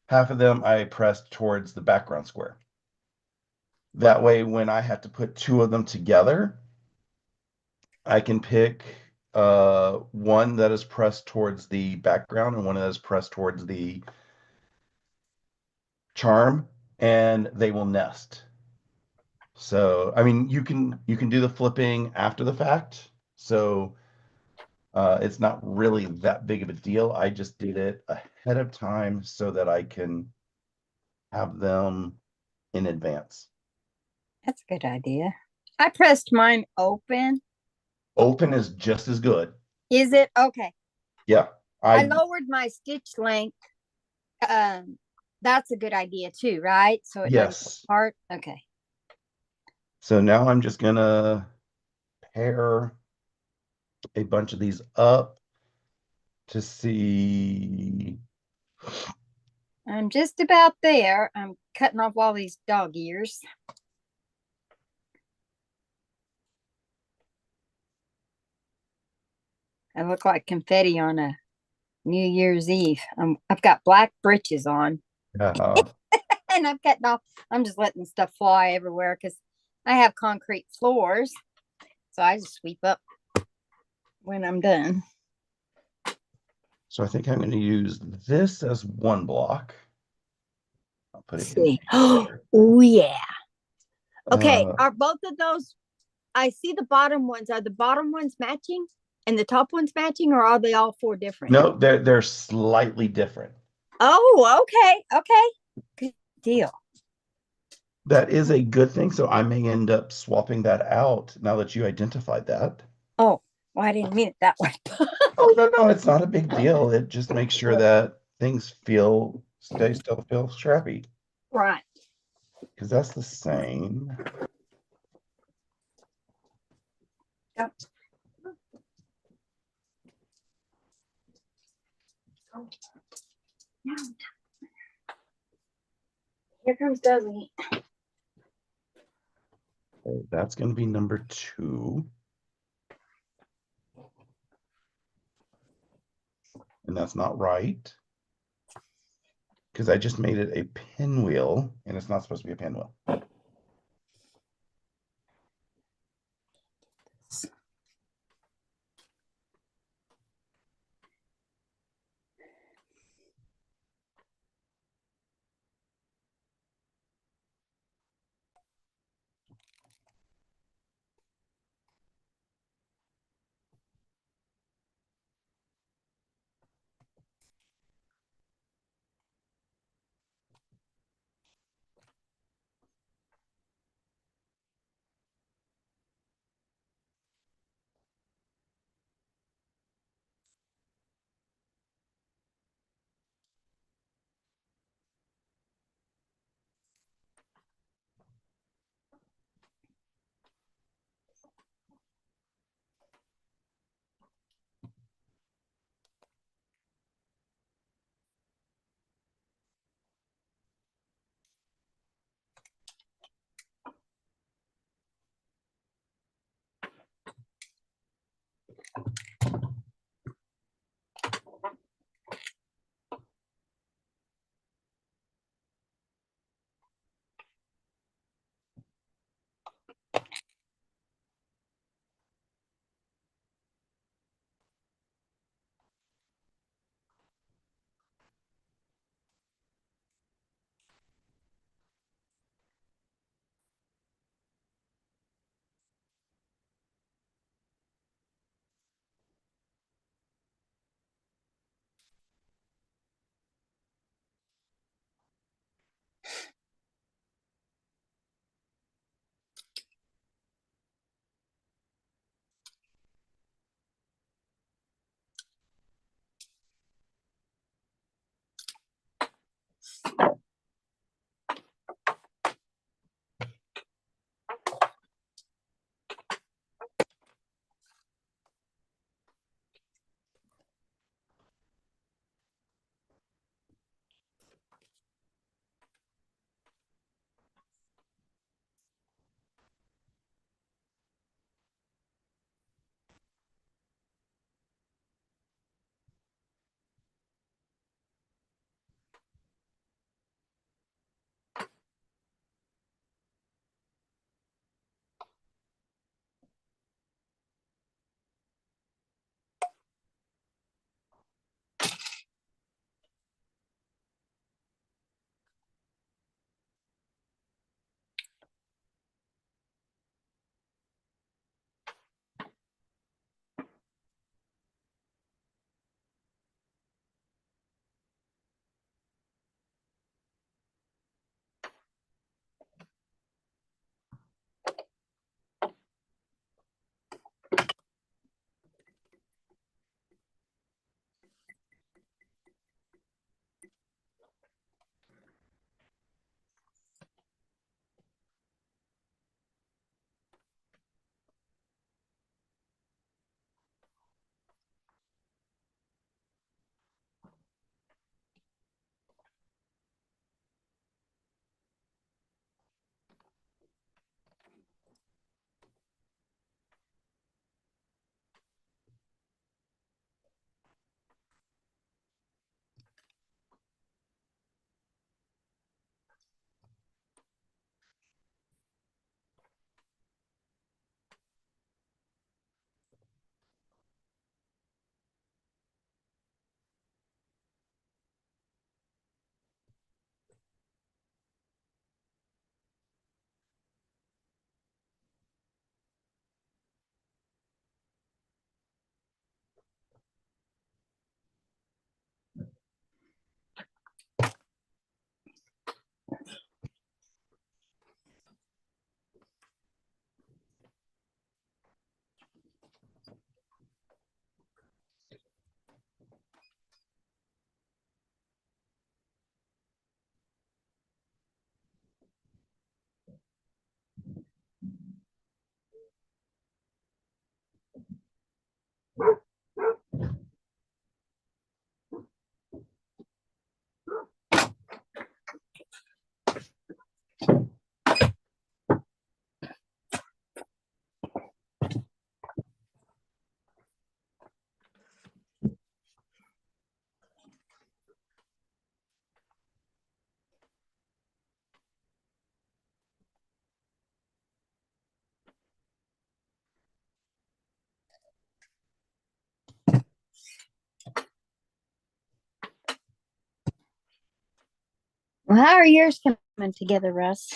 Half of them I pressed towards the background square. That way, when I have to put two of them together, I can pick one that is pressed towards the background and one that is pressed towards the charm, and they will nest. So, I mean, you can do the flipping after the fact. So, it's not really that big of a deal. I just did it ahead of time so that I can have them in advance. That's a good idea. I pressed mine open. Open is just as good. Is it? Okay. Yeah. I I lowered my stitch length. Um, that's a good idea too, right? So it doesn't fall Yes. apart. Okay. So now I'm just gonna pair a bunch of these up to see. I'm just about there. I'm cutting off all these dog ears. I look like confetti on a New Year's Eve. I've got black breeches on, Uh, and I've got no. I'm just letting stuff fly everywhere because I have concrete floors, so I just sweep up when I'm done. so I think I'm going to use this as one block. I'll put Let's it in see. here. Oh yeah. Okay, Uh, are both of those? I see the bottom ones. Are the bottom ones matching and the top ones matching, or are they all four different? no, they're slightly different. Oh, okay, okay, good deal. That is a good thing. So I may end up swapping that out now that you identified that. Oh, well, I didn't mean it that way. Oh, no, no, it's not a big deal. It just makes sure that things still feel strappy Right. because that's the same. Yep. Here comes Dudley. So that's going to be number 2. And that's not right because I just made it a pinwheel and it's not supposed to be a pinwheel. Well, how are yours coming together, Russ?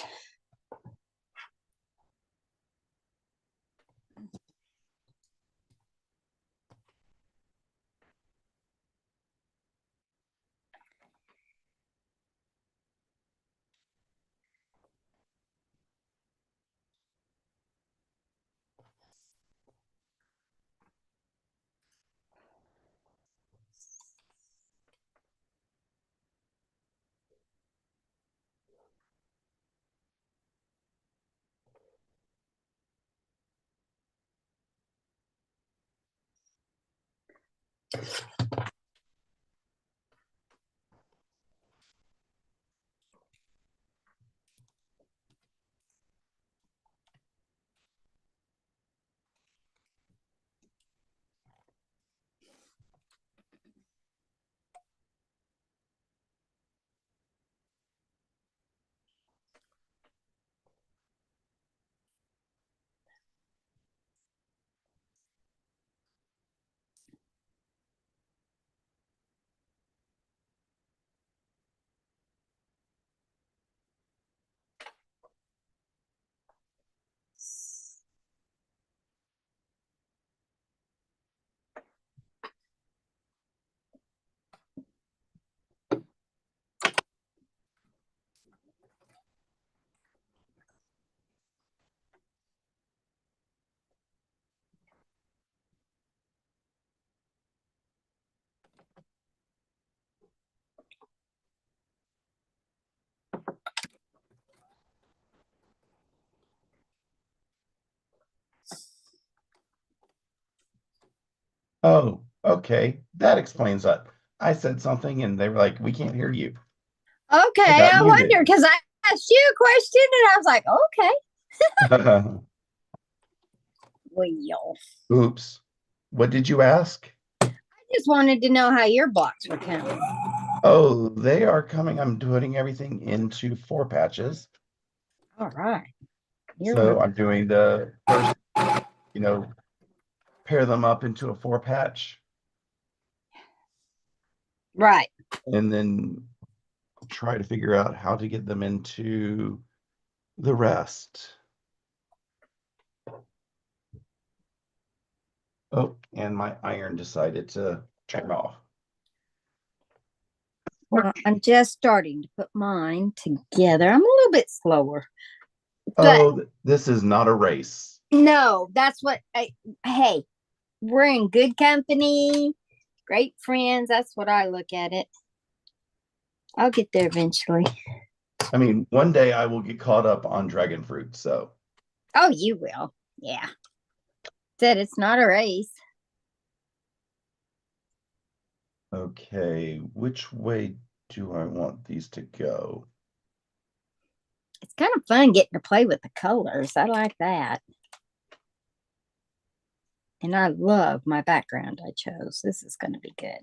Oh, okay. That explains that. I said something and they were like, we can't hear you. I Okay, got I wonder muted. because I asked you a question and I was like, okay. Well, Oops. What did you ask? I just wanted to know how your blocks were coming. Oh, they are coming. I'm putting everything into 4 patches. All right. You're So one. I'm doing the first, you know, pair them up into a 4 patch Right. and then try to figure out how to get them into the rest. Oh, and my iron decided to turn off. Well, I'm just starting to put mine together. I'm a little bit slower, but Oh, this is not a race. no, that's what hey, we're in good company, great friends. That's what I look at it. I'll get there eventually. I mean, one day I will get caught up on dragon fruit. So, Oh, you will. Yeah. Said it's not a race. okay, which way do I want these to go? It's kind of fun getting to play with the colors. I like that. And I love my background I chose. This is going to be good.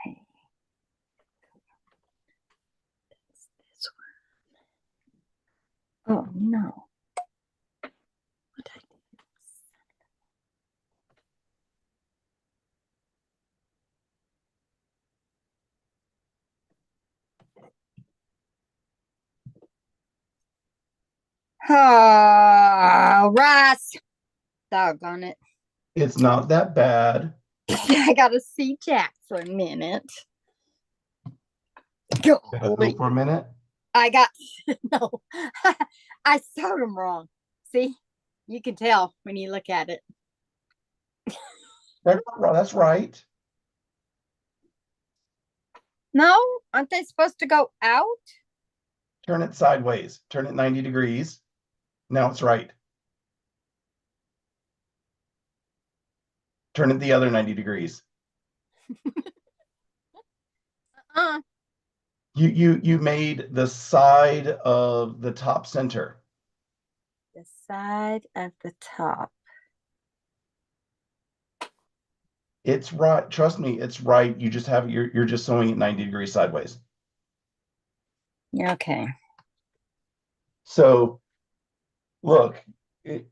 Hey, this one. Oh, no. What I do? Oh, Ross. Doggone it. It's not that bad. I got to see Jack for a minute. Gotta go Golly. for a minute. I got, no, I sewed them wrong. See, you can tell when you look at it. That's right. No, aren't they supposed to go out? Turn it sideways. Turn it 90 degrees. Now it's right. Turn it the other 90 degrees. Uh, You made the side of the top center. the side of the top. It's right. Trust me, it's right. You just have you're just sewing it 90 degrees sideways. Okay. So look,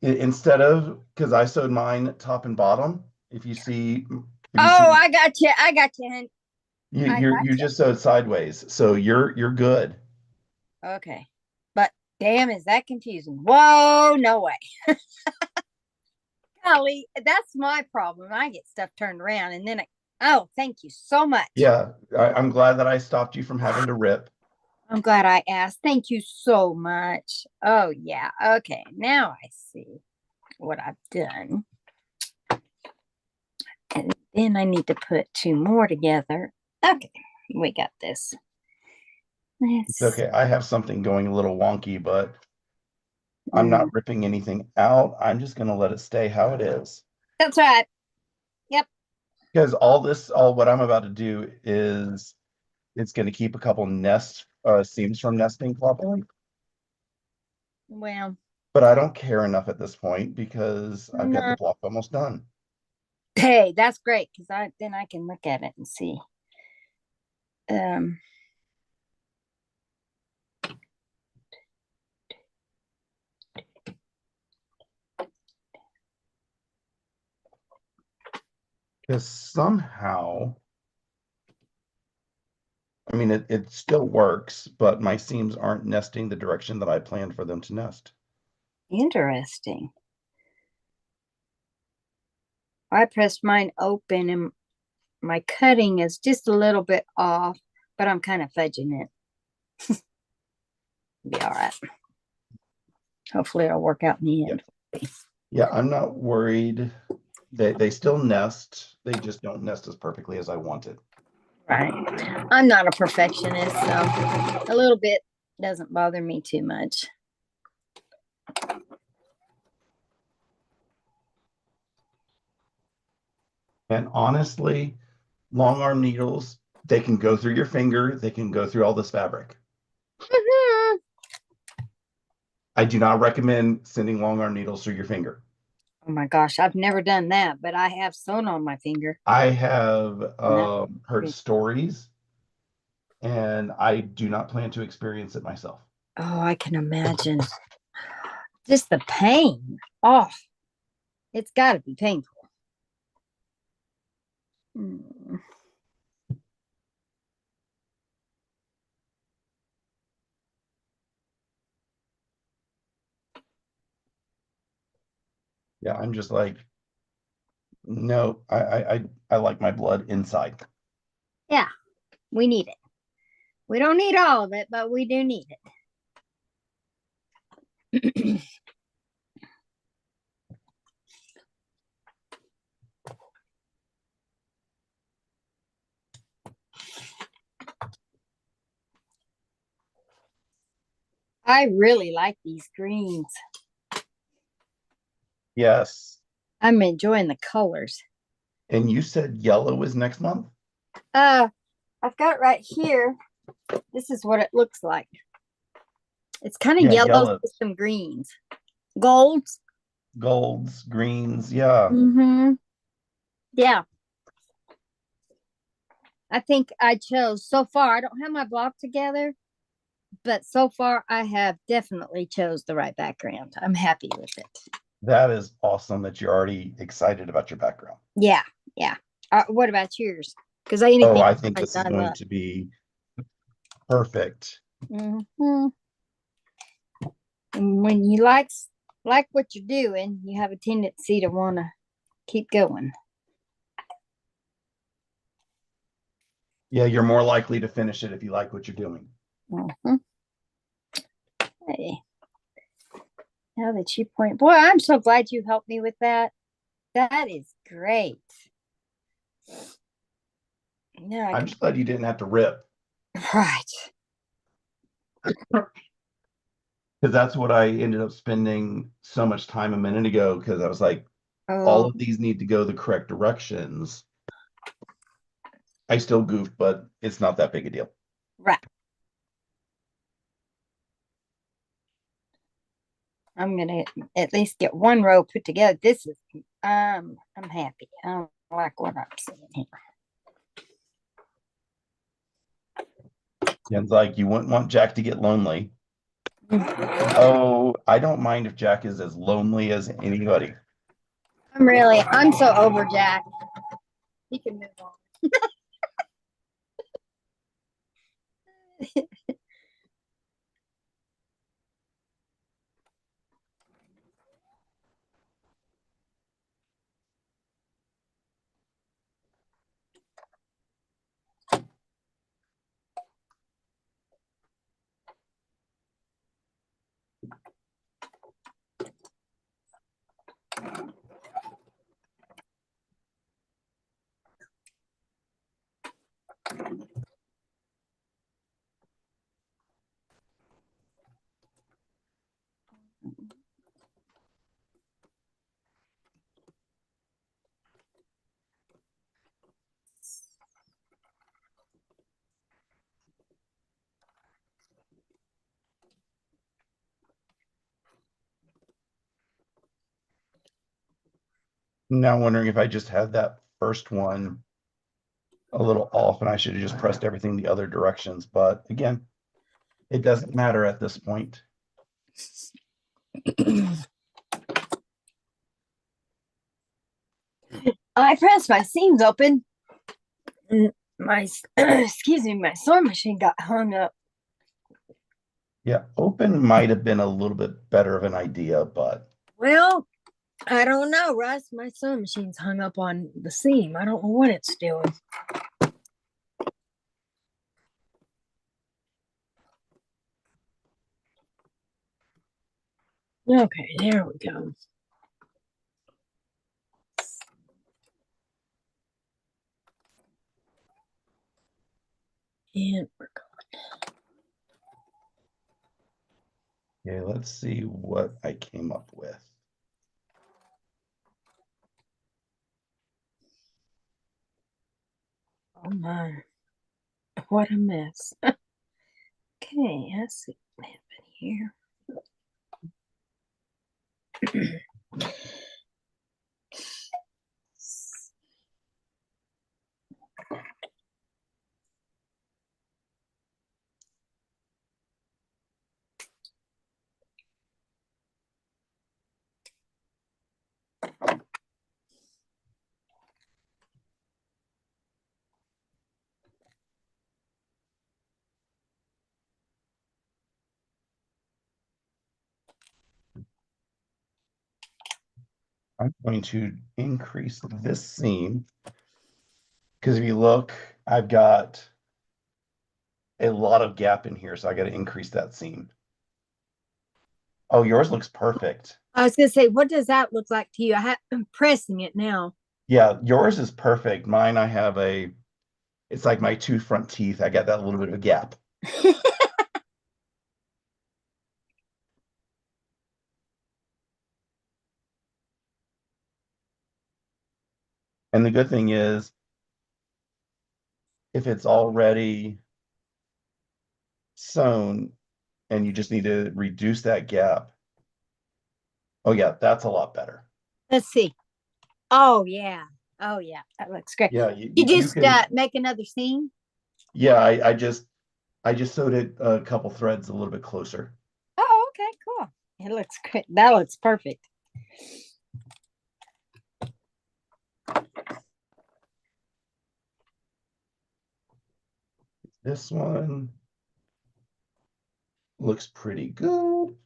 instead of because I sewed mine top and bottom. If you see, if you see, Oh, I got you. I got you, honey. I you got just sewed sideways, so you're good. you. Okay. But damn, is that confusing? Whoa, no way. Golly, that's my problem. I get stuff turned around and then oh, thank you so much. Yeah, I'm glad that I stopped you from having to rip. I'm glad I asked. Thank you so much. Oh, yeah. Okay. Now I see what I've done. And then I need to put two more together. Okay. We got this. It's Let's, okay. I have something going a little wonky, but I'm mm, not ripping anything out. I'm just going to let it stay how it is. that's right. Yep. Because all what I'm about to do is it's going to keep a couple nest seams from nesting properly. Well, But I don't care enough at this point because I've got the no. block almost done. Hey, that's great because I can look at it and see. Um, Because somehow, I mean, it still works, but my seams aren't nesting the direction that I planned for them to nest. Interesting. I pressed mine open and my cutting is just a little bit off, but I'm kind of fudging it. Be all right. Hopefully it'll work out in the Yeah. end. Yeah, I'm not worried. They still nest. They just don't nest as perfectly as I wanted. Right. I'm not a perfectionist, so a little bit doesn't bother me too much. And honestly, long arm needles, they can go through your finger, they can go through all this fabric. Mhm. I do not recommend sending long arm needles through your finger. Oh my gosh, I've never done that, but I have sewn on my finger. I have No. heard stories, and I do not plan to experience it myself. Oh, I can imagine. Just the pain. Oh, it's got to be painful. Mm. Yeah, I'm just like, no, I like my blood inside. Yeah, we need it. We don't need all of it, but we do need it. I really like these greens. Yes. I'm enjoying the colors. And you said yellow is next month? Uh, I've got it right here. This is what it looks like. It's kind of Yeah, yellows yellow, with some greens. Golds. golds, greens. Yeah. Mm-hmm. Yeah. I think I chose so far. I don't have my block together, but so far I have definitely chose the right background. I'm happy with it. That is awesome that you're already excited about your background. Yeah, yeah. What about yours? Because Oh, anything I think this I is going love. to be perfect. Mm-hmm. And when you like what you're doing, you have a tendency to want to keep going. Yeah, you're more likely to finish it if you like what you're doing. Mm-hmm. Hey, now that you point, boy, I'm so glad you helped me with that. That is great. Now I I'm can, just glad you didn't have to rip right. because that's what I ended up spending so much time a minute ago because I was like, all Oh, of these need to go the correct directions. I still goofed, but it's not that big a deal. right. I'm gonna at least get one row put together. This is I'm happy. Oh like what I'm seeing It's like you wouldn't want Jack to get lonely. here. Oh, I don't mind if Jack is as lonely as anybody. I'm so over Jack. He can move on. Now wondering if I just had that first one a little off and I should have just pressed everything the other directions. But again, it doesn't matter at this point. I pressed my seams open. My excuse me, my sewing machine got hung up. Yeah, open might have been a little bit better of an idea, but Well, I don't know, Russ. My sewing machine's hung up on the seam. I don't know what it's doing. Okay, there we go. And we're okay, let's see what I came up with. oh my, what a mess. Okay, let's see what happened here. I'm going to increase this seam because if you look, I've got a lot of gap in here, so I got to increase that seam. Oh, yours looks perfect. I was gonna say, what does that look like to you? I'm pressing it now. Yeah, yours is perfect. Mine, I have it's like my two front teeth. I got that little bit of a gap. And the good thing is, if it's already sewn and you just need to reduce that gap. Oh yeah, that's a lot better. Let's see. Oh yeah. Oh yeah. That looks great. Yeah, You you just can. make another seam. Yeah, I just sewed it a couple threads a little bit closer. Oh, okay, cool. It looks great. That looks perfect. This one looks pretty good.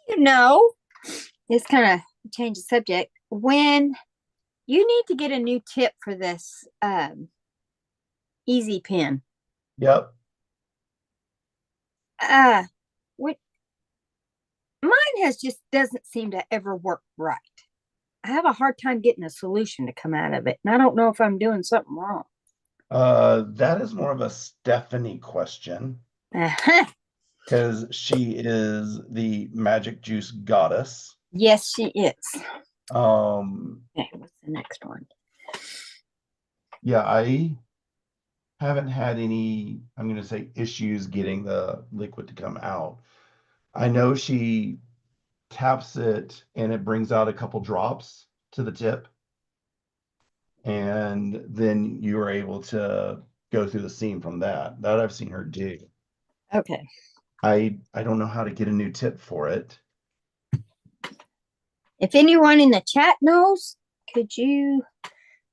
You know, it's kind of change the subject. When you need to get a new tip for this easy pin. Yep. Uh what mine has just doesn't seem to ever work right. I have a hard time getting a solution to come out of it. And I don't know if I'm doing something wrong. That is more of a Stephanie question Uh-huh. because she is the magic juice goddess. Yes, she is. Um, Okay, what's the next one? yeah, I haven't had any, I'm going to say, issues getting the liquid to come out. I know she taps it and it brings out a couple drops to the tip, and then you are able to go through the seam from that. That I've seen her do. Okay. I don't know how to get a new tip for it. If anyone in the chat knows, could you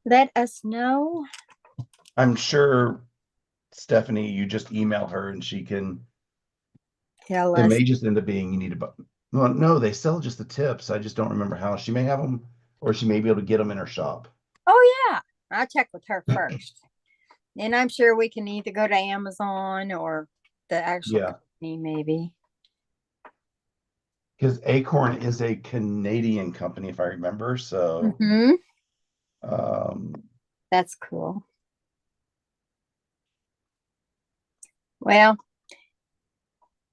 let us know? I'm sure Stephanie, you just email her and she can. Tell It us. may just end up being you need a button. Well, no, they sell just the tips. I just don't remember how. She may have them, or she may be able to get them in her shop. Oh, yeah. I'll check with her first. And I'm sure we can either go to Amazon or the actual Yeah, company, maybe. because Acorn is a Canadian company, if I remember. So, Mm-hmm. um, That's cool. Well,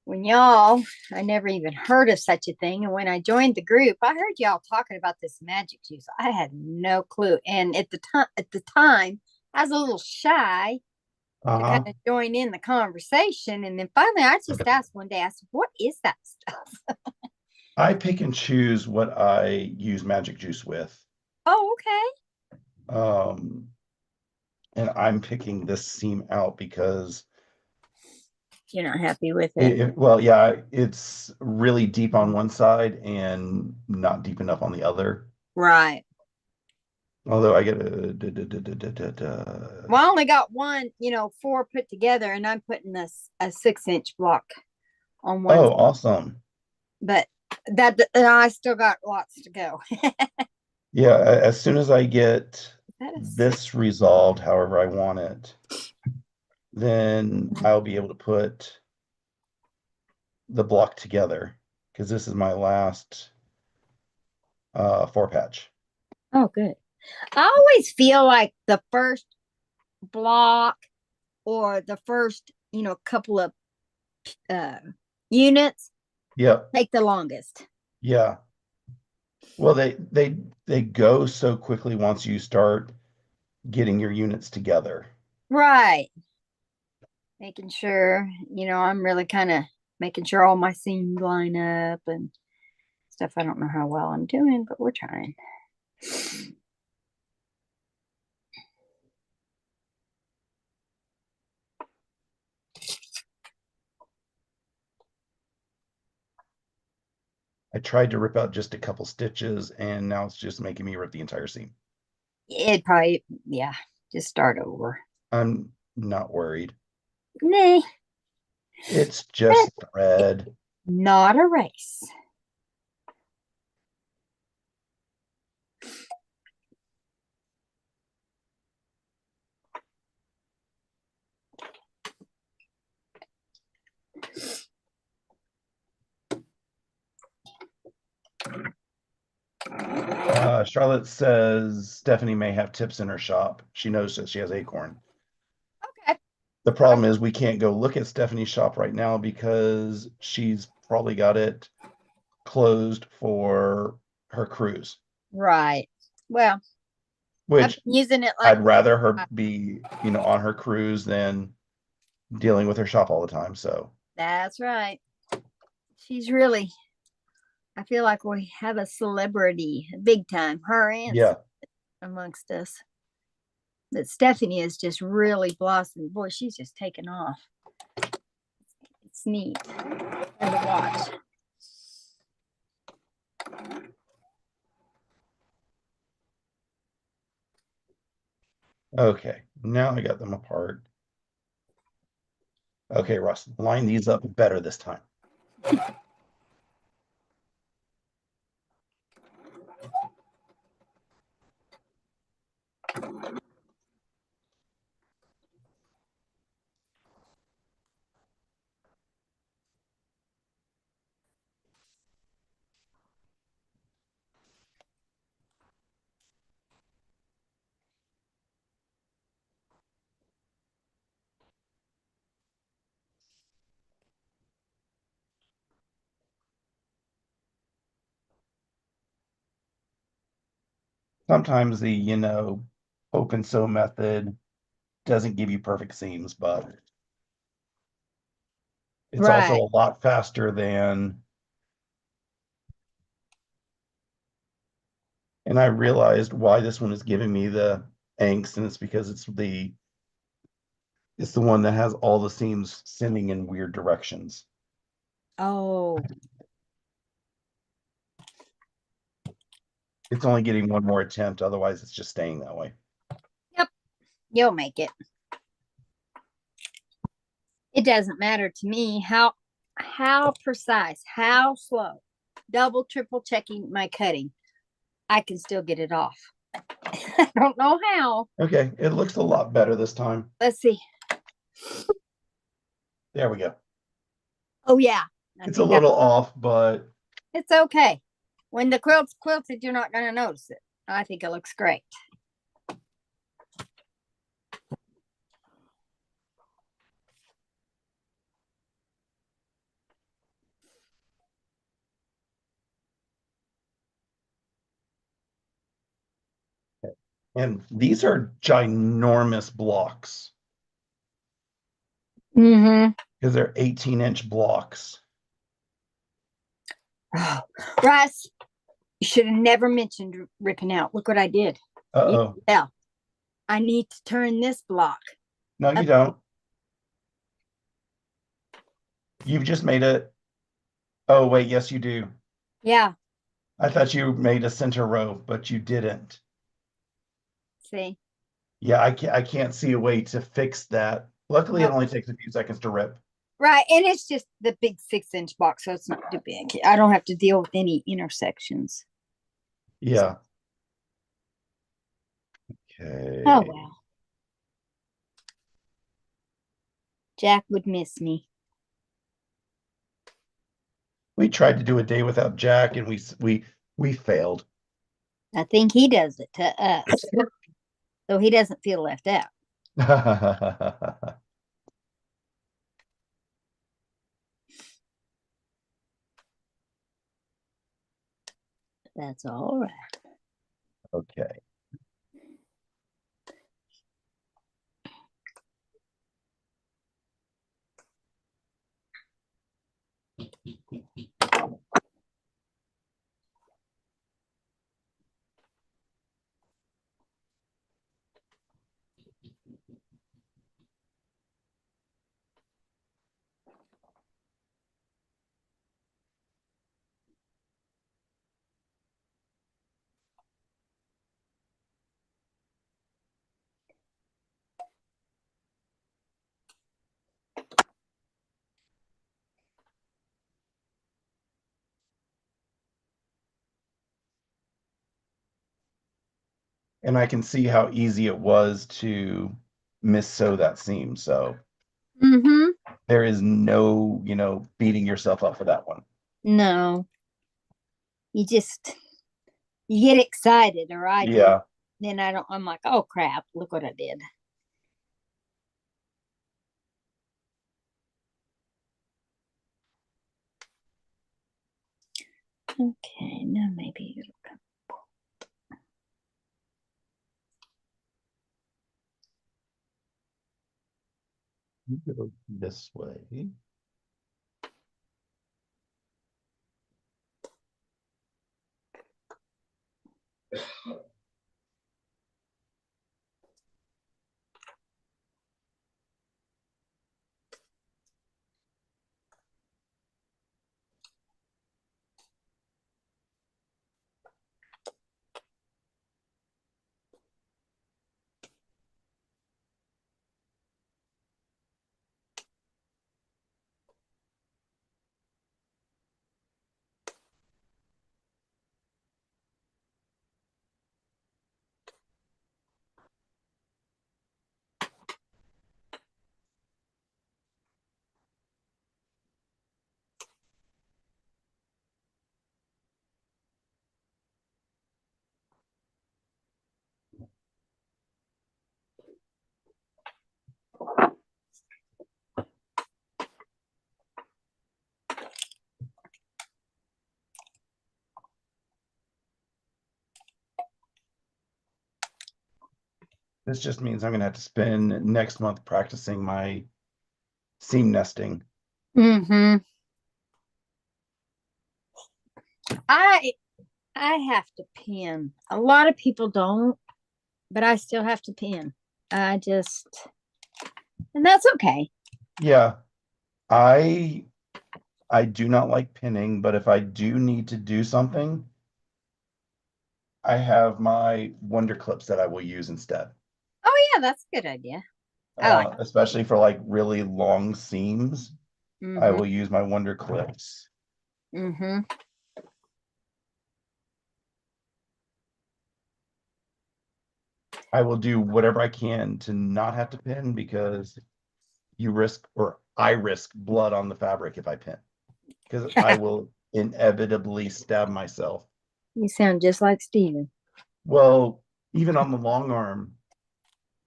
I never even heard of such a thing. And when I joined the group, I heard y'all talking about this magic juice. I had no clue. And at the time, I was a little shy to kind uh-huh. of join in the conversation. And then finally, I just asked one day, I said, "What is that stuff?" I pick and choose what I use magic juice with. Oh, okay. Um, and I'm picking this seam out because You're not happy with it. well, yeah, it's really deep on one side and not deep enough on the other. Right. Although I get Well, I only got one, four put together, and I'm putting this a 6-inch block on one, oh, awesome. but that I still got lots to go. Yeah, as soon as I get Is that a six? this resolved, however I want it, then I'll be able to put the block together because this is my last four patch. Oh, good. I always feel like the first block or the first, couple of uh, units Yep. take the longest. Yeah. Well, they go so quickly once you start getting your units together. Right. Making sure, I'm really kind of making sure all my seams line up and stuff. I don't know how well I'm doing, but we're trying. I tried to rip out just a couple stitches, and now it's just making me rip the entire seam. It probably, yeah, just start over. I'm not worried. Nah, It's just thread. not a race. Charlotte says Stephanie may have tips in her shop. She knows that she has Acorn. Okay. The problem is we can't go look at Stephanie's shop right now because she's probably got it closed for her cruise, Right. Well, I've which been using it like I'd rather her be, on her cruise than dealing with her shop all the time. So, that's right. She's really, I feel like we have a celebrity, big time, her and yeah. amongst us. But Stephanie is just really blossomed. Boy, she's just taken off. It's neat and to watch. Okay. Now I got them apart. Okay, Russ, line these up better this time. Sometimes the, open sew method doesn't give you perfect seams, but it's also Right. a lot faster than, and I realized why this one is giving me the angst, and it's because it's the one that has all the seams sending in weird directions. Oh, It's only getting one more attempt, otherwise it's just staying that way. yep. You'll make it. It doesn't matter to me how precise, how slow, double, triple checking my cutting. I can still get it off. I don't know how. Okay, it looks a lot better this time. Let's see. There we go. Oh yeah. I It's a think I little off, but it's okay. When the quilt's quilted, you're not gonna notice it. I think it looks great. and these are ginormous blocks Mm-hmm. because they're 18-inch blocks. Oh, Russ, you should have never mentioned ripping out. Look what I did. You Uh-oh. can tell. I need to turn this block No, you up. don't. You've just made it. Oh, wait, yes, you do. Yeah. I thought you made a center row, but you didn't. See. Yeah, I can't see a way to fix that. Luckily, it No. only takes a few seconds to rip. Right. And it's just the big 6-inch box, so it's not too big. I don't have to deal with any intersections. Yeah. Oh Okay. well. Jack would miss me. We tried to do a day without Jack, and we failed. I think he does it to us. So he doesn't feel left out. That's all right. Okay. And I can see how easy it was to miss sew that seam. So Mm-hmm. there is no, beating yourself up for that one. No. You just you get excited, or I do. Yeah. Then I'm like, oh crap, look what I did. Okay, now maybe it'll come. You go this way. This just means I'm gonna have to spend next month practicing my seam nesting. Mm-hmm. I I have to pin. A lot of people don't, but I still have to pin. I just, and that's okay. Yeah, I I do not like pinning, but if I do need to do something, I have my Wonder clips that I will use instead. Oh yeah, that's a good idea. I like. Especially for like really long seams, I Mm-hmm. will use my Wonder clips. Mm-hmm. I will do whatever I can to not have to pin because you risk, or I risk blood on the fabric if I pin, because I will inevitably stab myself. You sound just like Steven. Well, even on the long arm,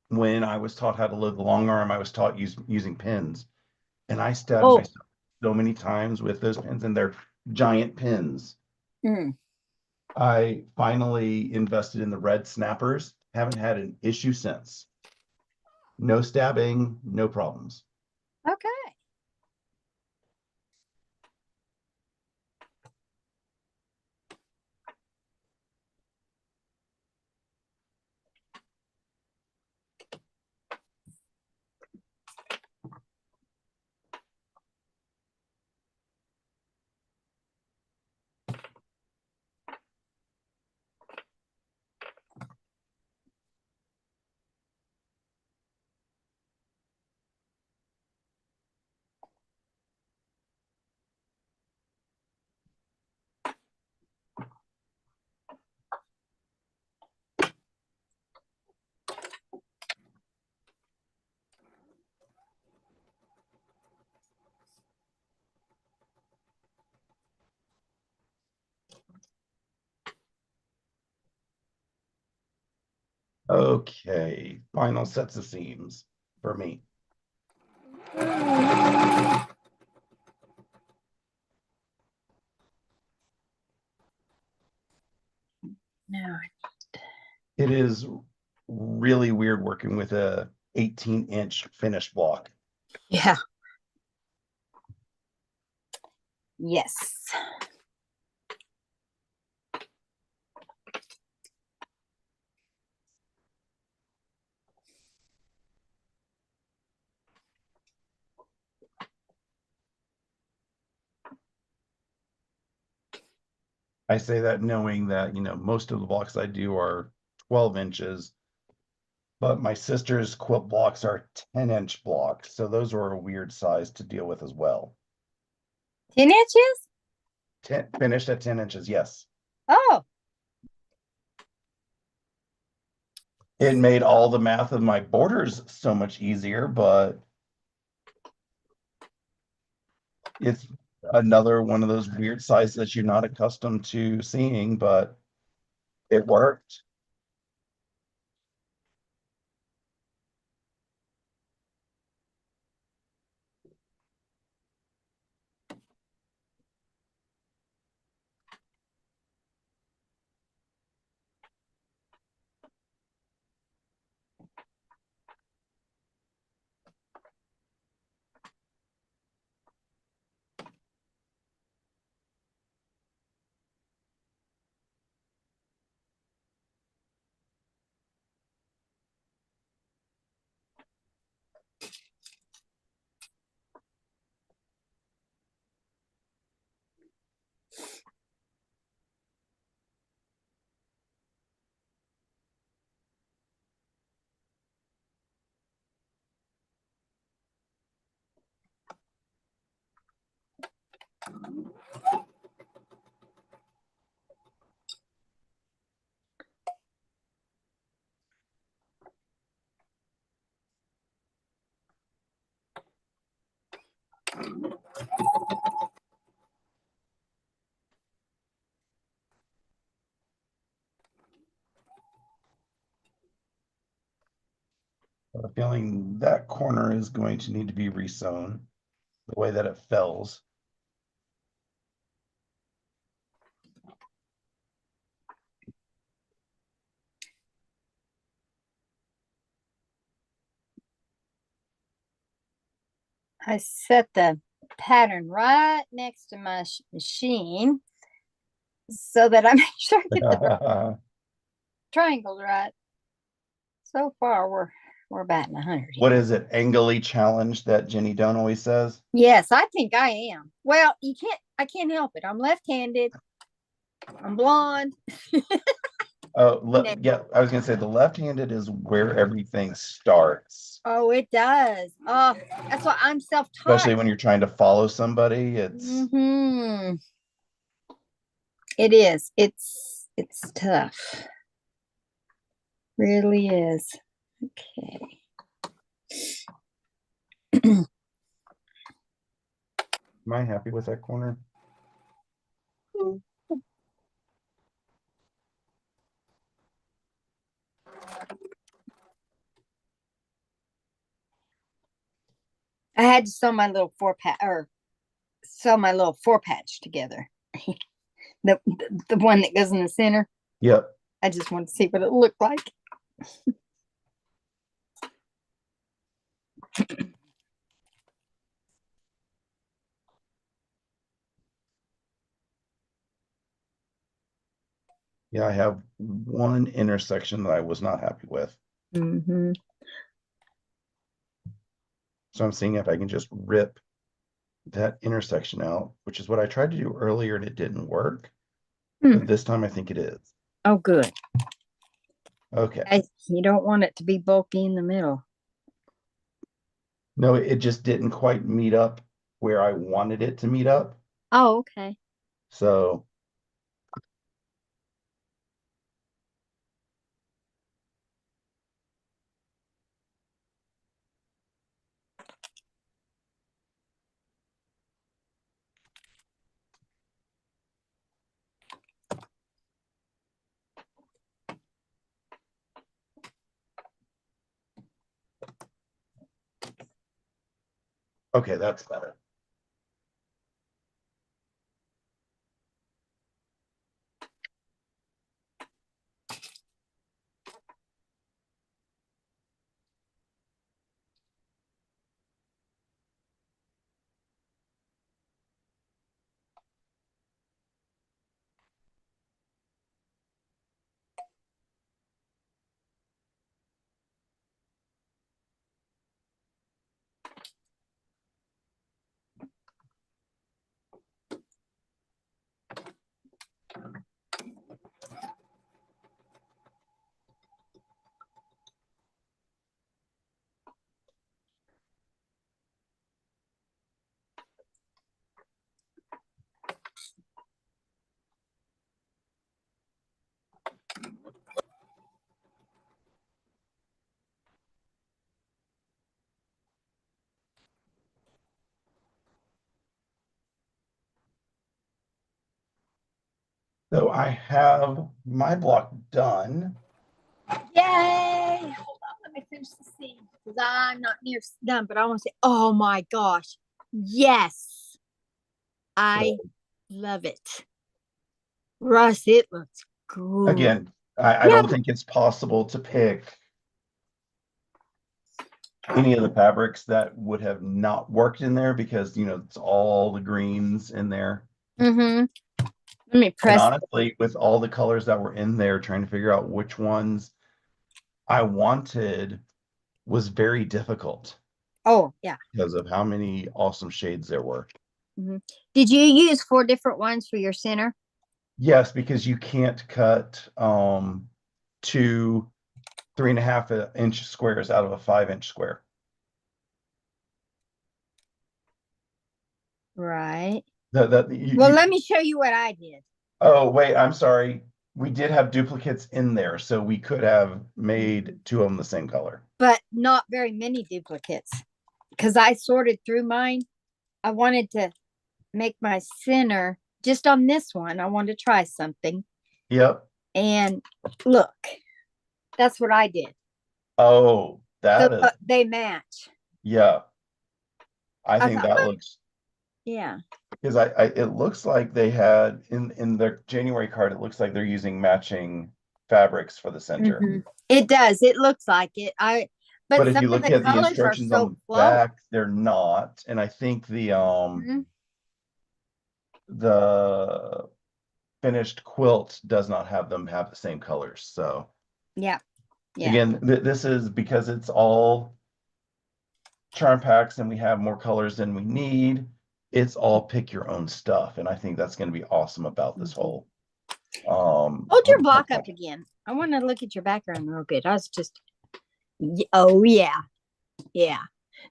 when I was taught how to load the long arm, I was taught using pins, and I stabbed Oh. myself so many times with those pins, and they're giant pins. Mm. I finally invested in the red snappers. Haven't had an issue since. No stabbing, no problems. Okay. Okay, final sets of seams for me. No. It is really weird working with a 18-inch finish block. Yeah. Yes. I say that knowing that, most of the blocks I do are 12 inches, but my sister's quilt blocks are 10-inch blocks. So those are a weird size to deal with as well. 10 inches? Finished at 10 inches, yes. Oh. It made all the math of my borders so much easier, but it's another one of those weird sizes that you're not accustomed to seeing, but it worked. I have a feeling that corner is going to need to be resewn the way that it fells. I set the pattern right next to my machine so that I make sure I get the triangles right. So far, we're batting 100 What here. is it? Angly challenge that Jenny Dunn always says. Yes, I think I am. Well, you can't. I can't help it. I'm left-handed. I'm blonde. Oh, You know. yeah, I was gonna say the left-handed is where everything starts, Oh, it does. Oh, that's why I'm self-taught. especially when you're trying to follow somebody. It's Hmm. It is. It's tough. Really is. Okay. Am I happy with that corner? I had to sew my little four patch together. The one that goes in the center. Yep. I just wanted to see what it looked like. Yeah, I have one intersection that I was not happy with. Mm-hmm. So I'm seeing if I can just rip that intersection out, which is what I tried to do earlier and it didn't work. Hmm. But this time I think it is. Oh, good. Okay. You don't want it to be bulky in the middle. No, it just didn't quite meet up where I wanted it to meet up. Oh, okay. So, okay, that's better. So I have my block done. Yay! Hold on, let me finish the seam because I'm not near done. But I want to say, oh my gosh, yes, So I love it, Russ. It looks good. again, I Yeah. don't think it's possible to pick any of the fabrics that would have not worked in there because, it's all the greens in there. Mm-hmm. Let me And press. honestly, with all the colors that were in there, trying to figure out which ones I wanted was very difficult Oh yeah. because of how many awesome shades there were. Mm-hmm. Did you use 4 different ones for your center? Yes, because you can't cut two 3.5 inch squares out of a 5 inch square. Right. That Well, let me show you what I did. oh wait, I'm sorry. We did have duplicates in there, so we could have Mm-hmm. made two of them the same color. But not very many duplicates because I sorted through mine. I wanted to make my center just on this one. I wanted to try something. Yep. And look, that's what I did. Oh, So that is, they match. yeah. I I think thought, that well, looks yeah. because it looks like they had in their January card, it looks like they're using matching fabrics for the center. Mm-hmm. It does. It looks like it. But But if some you of look the at the colors are instructions on so the flowing. back, they're not. And I think Mhm. the finished quilt does not have them have the same colors. So Yeah, yeah. again, this is because it's all charm packs and we have more colors than we need. It's all pick your own stuff. And I think that's going to be awesome about this Mhm. whole Hold your whole block up project. again. I want to look at your background real good. I was just, oh yeah, yeah.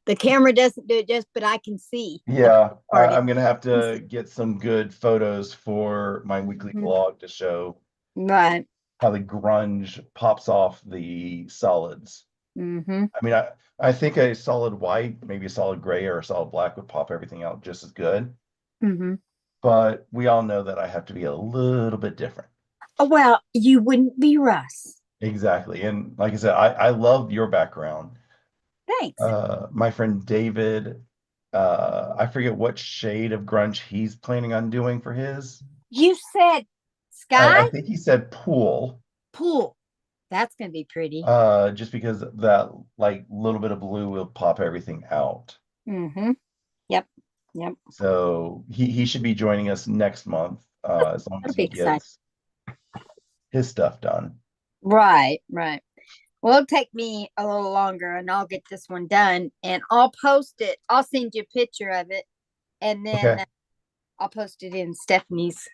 The camera doesn't do it just, but I can see the Yeah, part. I'm gonna have to get some good photos for my weekly Mhm. vlog to show Right. how the grunge pops off the solids. Mm-hmm. I mean, I think a solid white, maybe a solid gray or a solid black would pop everything out just as good. Mm-hmm. But we all know that I have to be a little bit different. Oh, well, you wouldn't be Russ. Exactly. And like I said, I love your background. Thanks. My friend David, I forget what shade of grunge he's planning on doing for his. You said I sky think he said pool, pool. That's gonna be pretty. just because that like little bit of blue will pop everything out. Mm-hmm. Yep. Yep. So he should be joining us next month, as long as That'll he be exciting. gets his stuff done. Right. Right. Well, it'll take me a little longer, and I'll get this one done, and I'll post it. I'll send you a picture of it, and then Okay. I'll post it in Stephanie's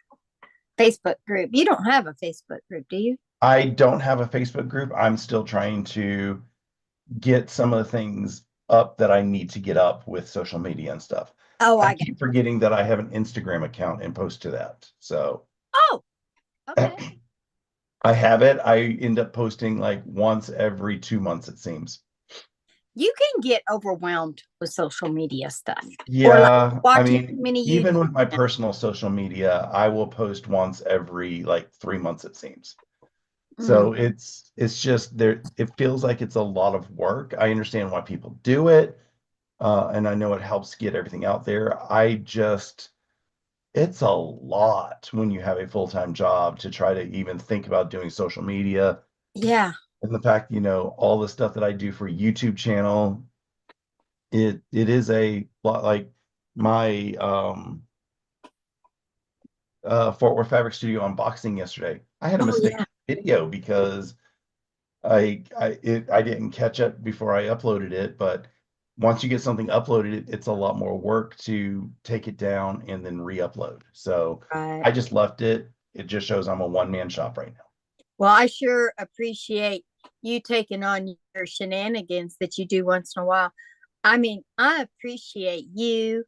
Facebook group. You don't have a Facebook group, do you? I don't have a Facebook group. I'm still trying to get some of the things up that I need to get up with social media and stuff. Oh, I I got. keep forgetting that I have an Instagram account and post to that. So Oh, okay. I have it. I end up posting like once every 2 months, it seems. You can get overwhelmed with social media stuff, or like Yeah, I watching too mean, many even YouTube with my channels. personal social media, I will post once every like 3 months, it seems. Mm, So it's just there, it feels like it's a lot of work. I understand why people do it, and I know it helps get everything out there. It's a lot when you have a full-time job to try to even think about doing social media. yeah. And the fact, all the stuff that I do for YouTube channel, it is a lot like my Fort Worth Fabric Studio unboxing yesterday. I had a Oh mistake yeah. video because I didn't catch it before I uploaded it, but once you get something uploaded, it's a lot more work to take it down and then re-upload. So Right. I just left it. It just shows I'm a one-man shop right now. Well, I sure appreciate you taking on your shenanigans that you do once in a while. I mean, I appreciate you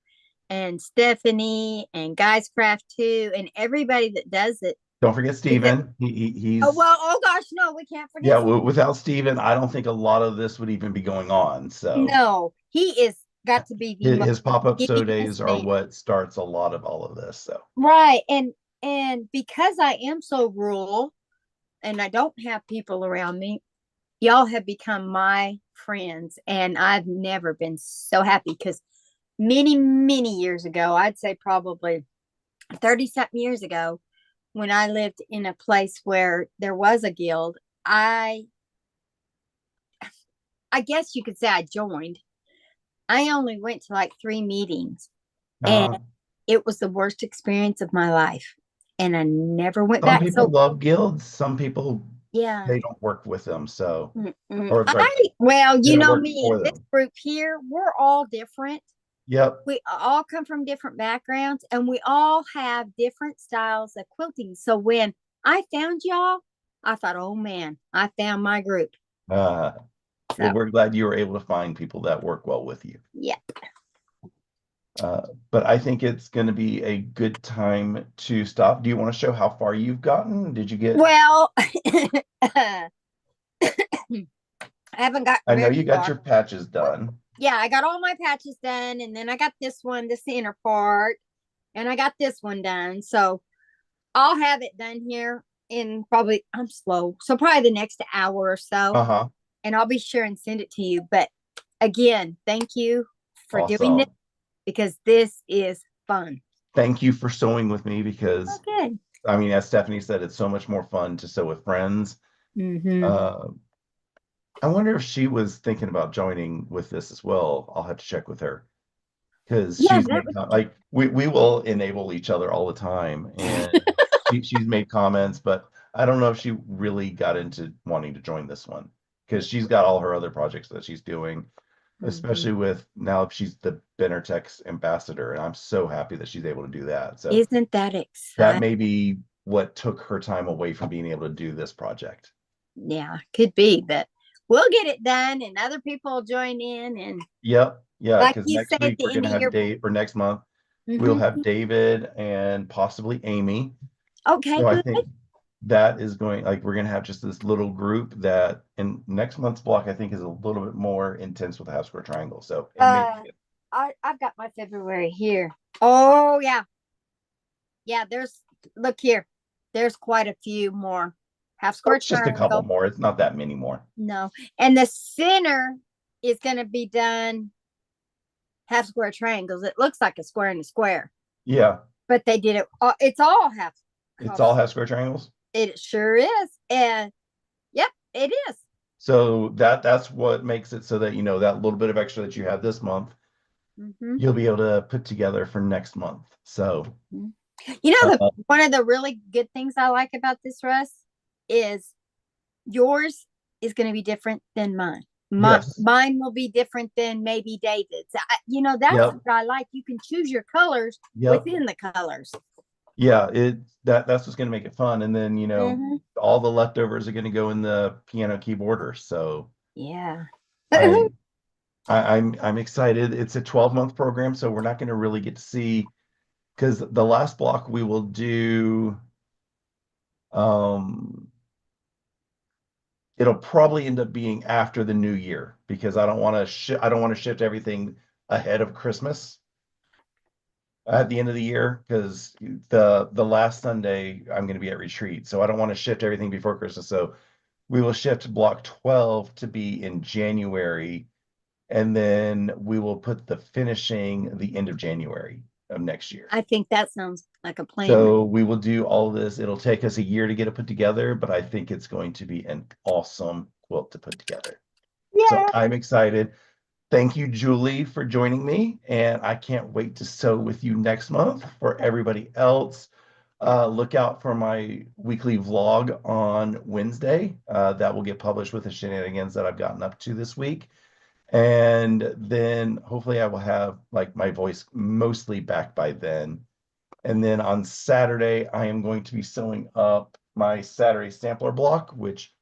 and Stephanie and Guys Craft too, and everybody that does it. Don't forget Because Steven. oh He's well, oh gosh, no, we can't Yeah, forget. without Steven, I don't think a lot of this would even be going on. So No, he is got to be the most his pop-up so genius days are man. what starts a lot of all of this. So Right. And because I am so rural and I don't have people around me, y'all have become my friends. And I've never been so happy because many years ago, I'd say probably 30 something years ago, when I lived in a place where there was a guild, I guess you could say I joined. I only went to like 3 meetings, and uh, it was the worst experience of my life. And I never went some back. people So love guilds, some people yeah. they don't work with them. So, Mm-mm. or sorry, Well, they you don't know work me, for this them. group here, we're all different. Yep. We all come from different backgrounds and we all have different styles of quilting. So when I found y'all, I thought, oh man, I found my group. Uh, well, So we're glad you were able to find people that work well with you. yeah. But I think it's going to be a good time to stop. Do you want to show how far you've gotten? Did you get? Well, I haven't got I know very you got far. your patches done. Yeah, I got all my patches done, and then I got this one, the center part, and I got this one done. So I'll have it done here in probably, I'm slow, so probably the next hour or so, Uh-huh. and I'll be sure and send it to you. But again, thank you for doing this Awesome. because this is fun. Thank you for sewing with me because, Okay. I mean, as Stephanie said, it's so much more fun to sew with friends. Mm-hmm. Uh, I wonder if she was thinking about joining with this as well. I'll have to check with her because Yeah, she's that made would. like we will enable each other all the time, and she's made comments, but I don't know if she really got into wanting to join this one because she's got all her other projects that she's doing, Mhm. especially with now she's the Benetech's ambassador, and I'm so happy that she's able to do that. So Isn't that that exciting? may be what took her time away from being able to do this project. Yeah, could be, but we'll get it done and other people will join in. And Yep, yeah, like because you next say, at week we're the end gonna of have your. Dave, or next month we'll Hmm. have David and possibly Amy. Okay, So I good. think that is going, like, we're gonna have just this little group that in next month's block I think is a little bit more intense with the half square triangle. So it may be Uh, good. I've got my February here. Oh yeah, yeah. Look here. There's quite a few more half Oh, square it's just a couple triangle. more. It's not that many more. No, and the center is going to be done half square triangles. It looks like a square and a square, Yeah, but they did it. It's all half. it's Half. all half square triangles. It sure is, and yep, it is. So that's what makes it so that that little bit of extra that you have this month, Mm-hmm. you'll be able to put together for next month. So Mm-hmm. You know, the uh, one of the really good things I like about this, Russ, is yours is going to be different than mine. yes, Mine will be different than maybe David's. That's yep, what I like. You can choose your colors yep. within the colors. Yeah, that's what's gonna make it fun. And then, Mm-hmm. all the leftovers are gonna go in the piano keyboarder. So Yeah. I, I'm excited. It's a 12-month program, so we're not gonna really get to see because the last block we will do, um, it'll probably end up being after the new year because I don't want to shift everything ahead of Christmas at the end of the year because the last Sunday I'm going to be at retreat, so I don't want to shift everything before Christmas. So we will shift block 12 to be in January, and then we will put the finishing the end of January of next year. I think that sounds like a plan. So we will do all of this. It'll take us a year to get it put together, but I think it's going to be an awesome quilt to put together. So Yeah. I'm excited. Thank you, Julie, for joining me, and I can't wait to sew with you next month. For everybody else, look out for my weekly vlog on Wednesday. That will get published with the shenanigans that I've gotten up to this week. And then hopefully I will have like my voice mostly back by then. And then on Saturday, I am going to be sewing up my Saturday sampler block, which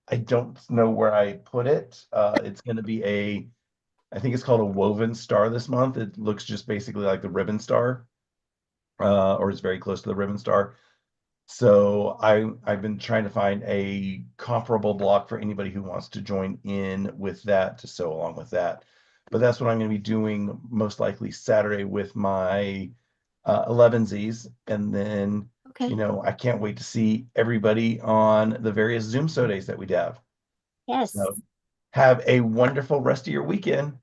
I don't know where I put it. It's going to be I think it's called a woven star this month. It looks just basically like the ribbon star, or is very close to the ribbon star. So I've been trying to find a comparable block for anybody who wants to join in with that to sew along with that. But that's what I'm going to be doing most likely Saturday with my 11Zs. And then, Okay. I can't wait to see everybody on the various Zoom so days that we have. Yes. So have a wonderful rest of your weekend.